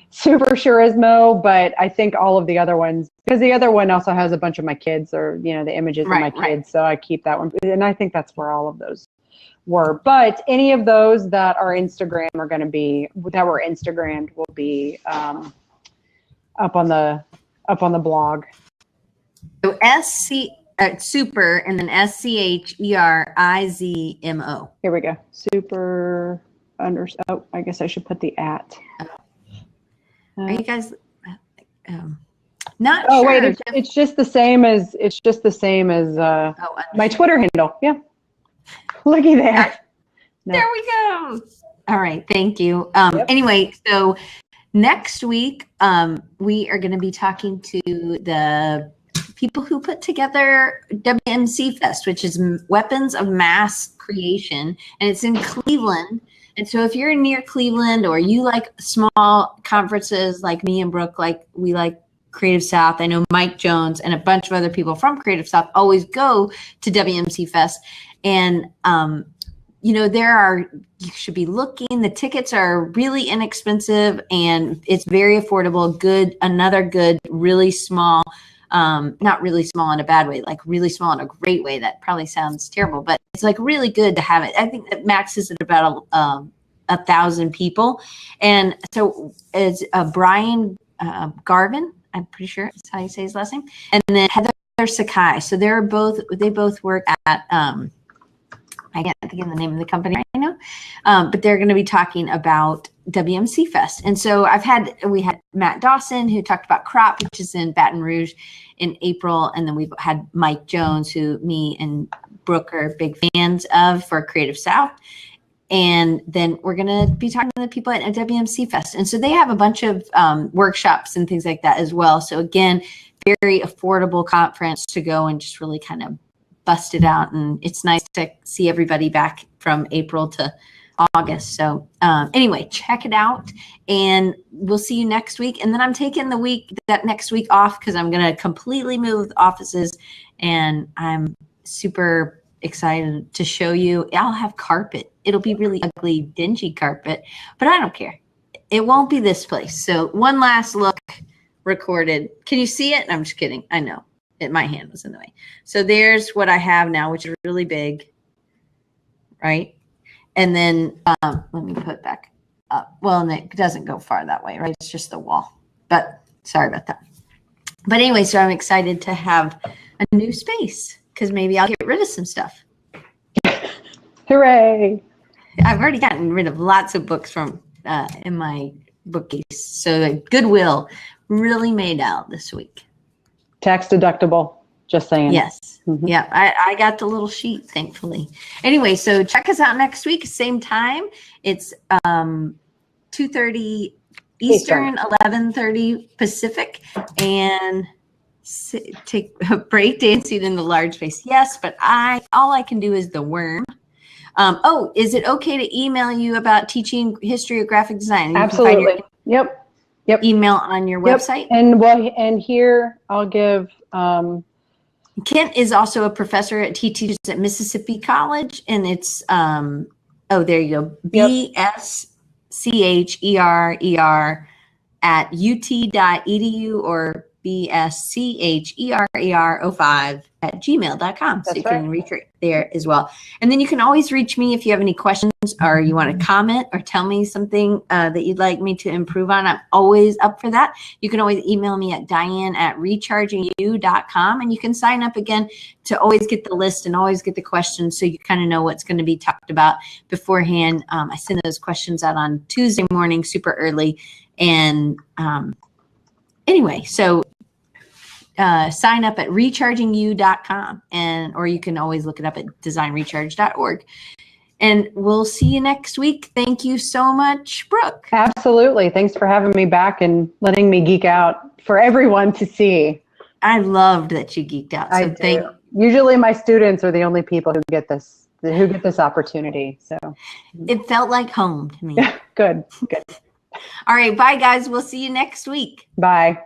Super Charismo, but I think all of the other ones, because the other one also has a bunch of my kids or, the images of my kids. So I keep that one. And I think that's where all of those were. But any of those that are Instagram are going to be, that were Instagrammed will be up on the blog. So super and then SCHERIZMO. Here we go. Super I guess I should put the at. Are you guys not sure? Wait, it's just the same as my Twitter handle. Yeah. Looky there. No. There we go. All right. Thank you. Anyway, so next week, we are going to be talking to the people who put together WMC Fest, which is Weapons of Mass Creation, and it's in Cleveland. And so if you're near Cleveland or you like small conferences like me and Brooke, we like Creative South. I know Mike Jones and a bunch of other people from Creative South always go to WMC Fest. And, you should be looking, the tickets are really inexpensive and it's very affordable. Another good, really small, not really small in a bad way, like really small in a great way. That probably sounds terrible, but it's like really good to have it. I think that maxes at about 1,000 people. And so it's Brian Garvin, I'm pretty sure that's how you say his last name. And then Heather Sakai. So they both work at, I can't think of the name of the company right now, but they're going to be talking about WMC Fest. And so we had Matt Dawson, who talked about Crop, which is in Baton Rouge in April. And then we've had Mike Jones, who me and Brooke are big fans of for Creative South. And then we're going to be talking to the people at WMC Fest. And so they have a bunch of workshops and things like that as well. So again, very affordable conference to go and just really kind of bust it out. And it's nice to see everybody back from April to August. So anyway, check it out and we'll see you next week. And then I'm taking that next week off because I'm going to completely move offices and I'm super excited to show you. I'll have carpet. It'll be really ugly, dingy carpet, but I don't care. it won't be this place. So one last look recorded. Can you see it? I'm just kidding. I know my hand was in the way. So there's what I have now, which is really big, right? And then let me put it back up. Well, and it doesn't go far that way, right? It's just the wall. But sorry about that. But anyway, so I'm excited to have a new space because maybe I'll get rid of some stuff. Hooray! I've already gotten rid of lots of books from in my bookcase. So the Goodwill really made out this week. Tax deductible, just saying. Yes. Mm-hmm. Yeah, I got the little sheet, thankfully. Anyway, so check us out next week, same time. It's 2:30 Eastern, 11:30 Pacific, and take a break dancing in the large face. Yes, but all I can do is the worm. Is it okay to email you about teaching history of graphic design? Absolutely. Yep. Email on your website. And here I'll give. Kent is also a professor he teaches at Mississippi College, and it's there you go. BSCHERER at ut.edu or BSCHERER05 at gmail.com. So you can reach it there as well. And then you can always reach me if you have any questions or you want to comment or tell me something that you'd like me to improve on. I'm always up for that. You can always email me at diane@rechargingyou.com, and you can sign up again to always get the list and always get the questions so you kind of know what's going to be talked about beforehand. I send those questions out on Tuesday morning super early. And anyway, so sign up at rechargingyou.com, or you can always look it up at designrecharge.org. And we'll see you next week. Thank you so much, Brooke. Absolutely. Thanks for having me back and letting me geek out for everyone to see. I loved that you geeked out. So Usually my students are the only people who get this opportunity. So it felt like home to me. Good. All right. Bye, guys. We'll see you next week. Bye.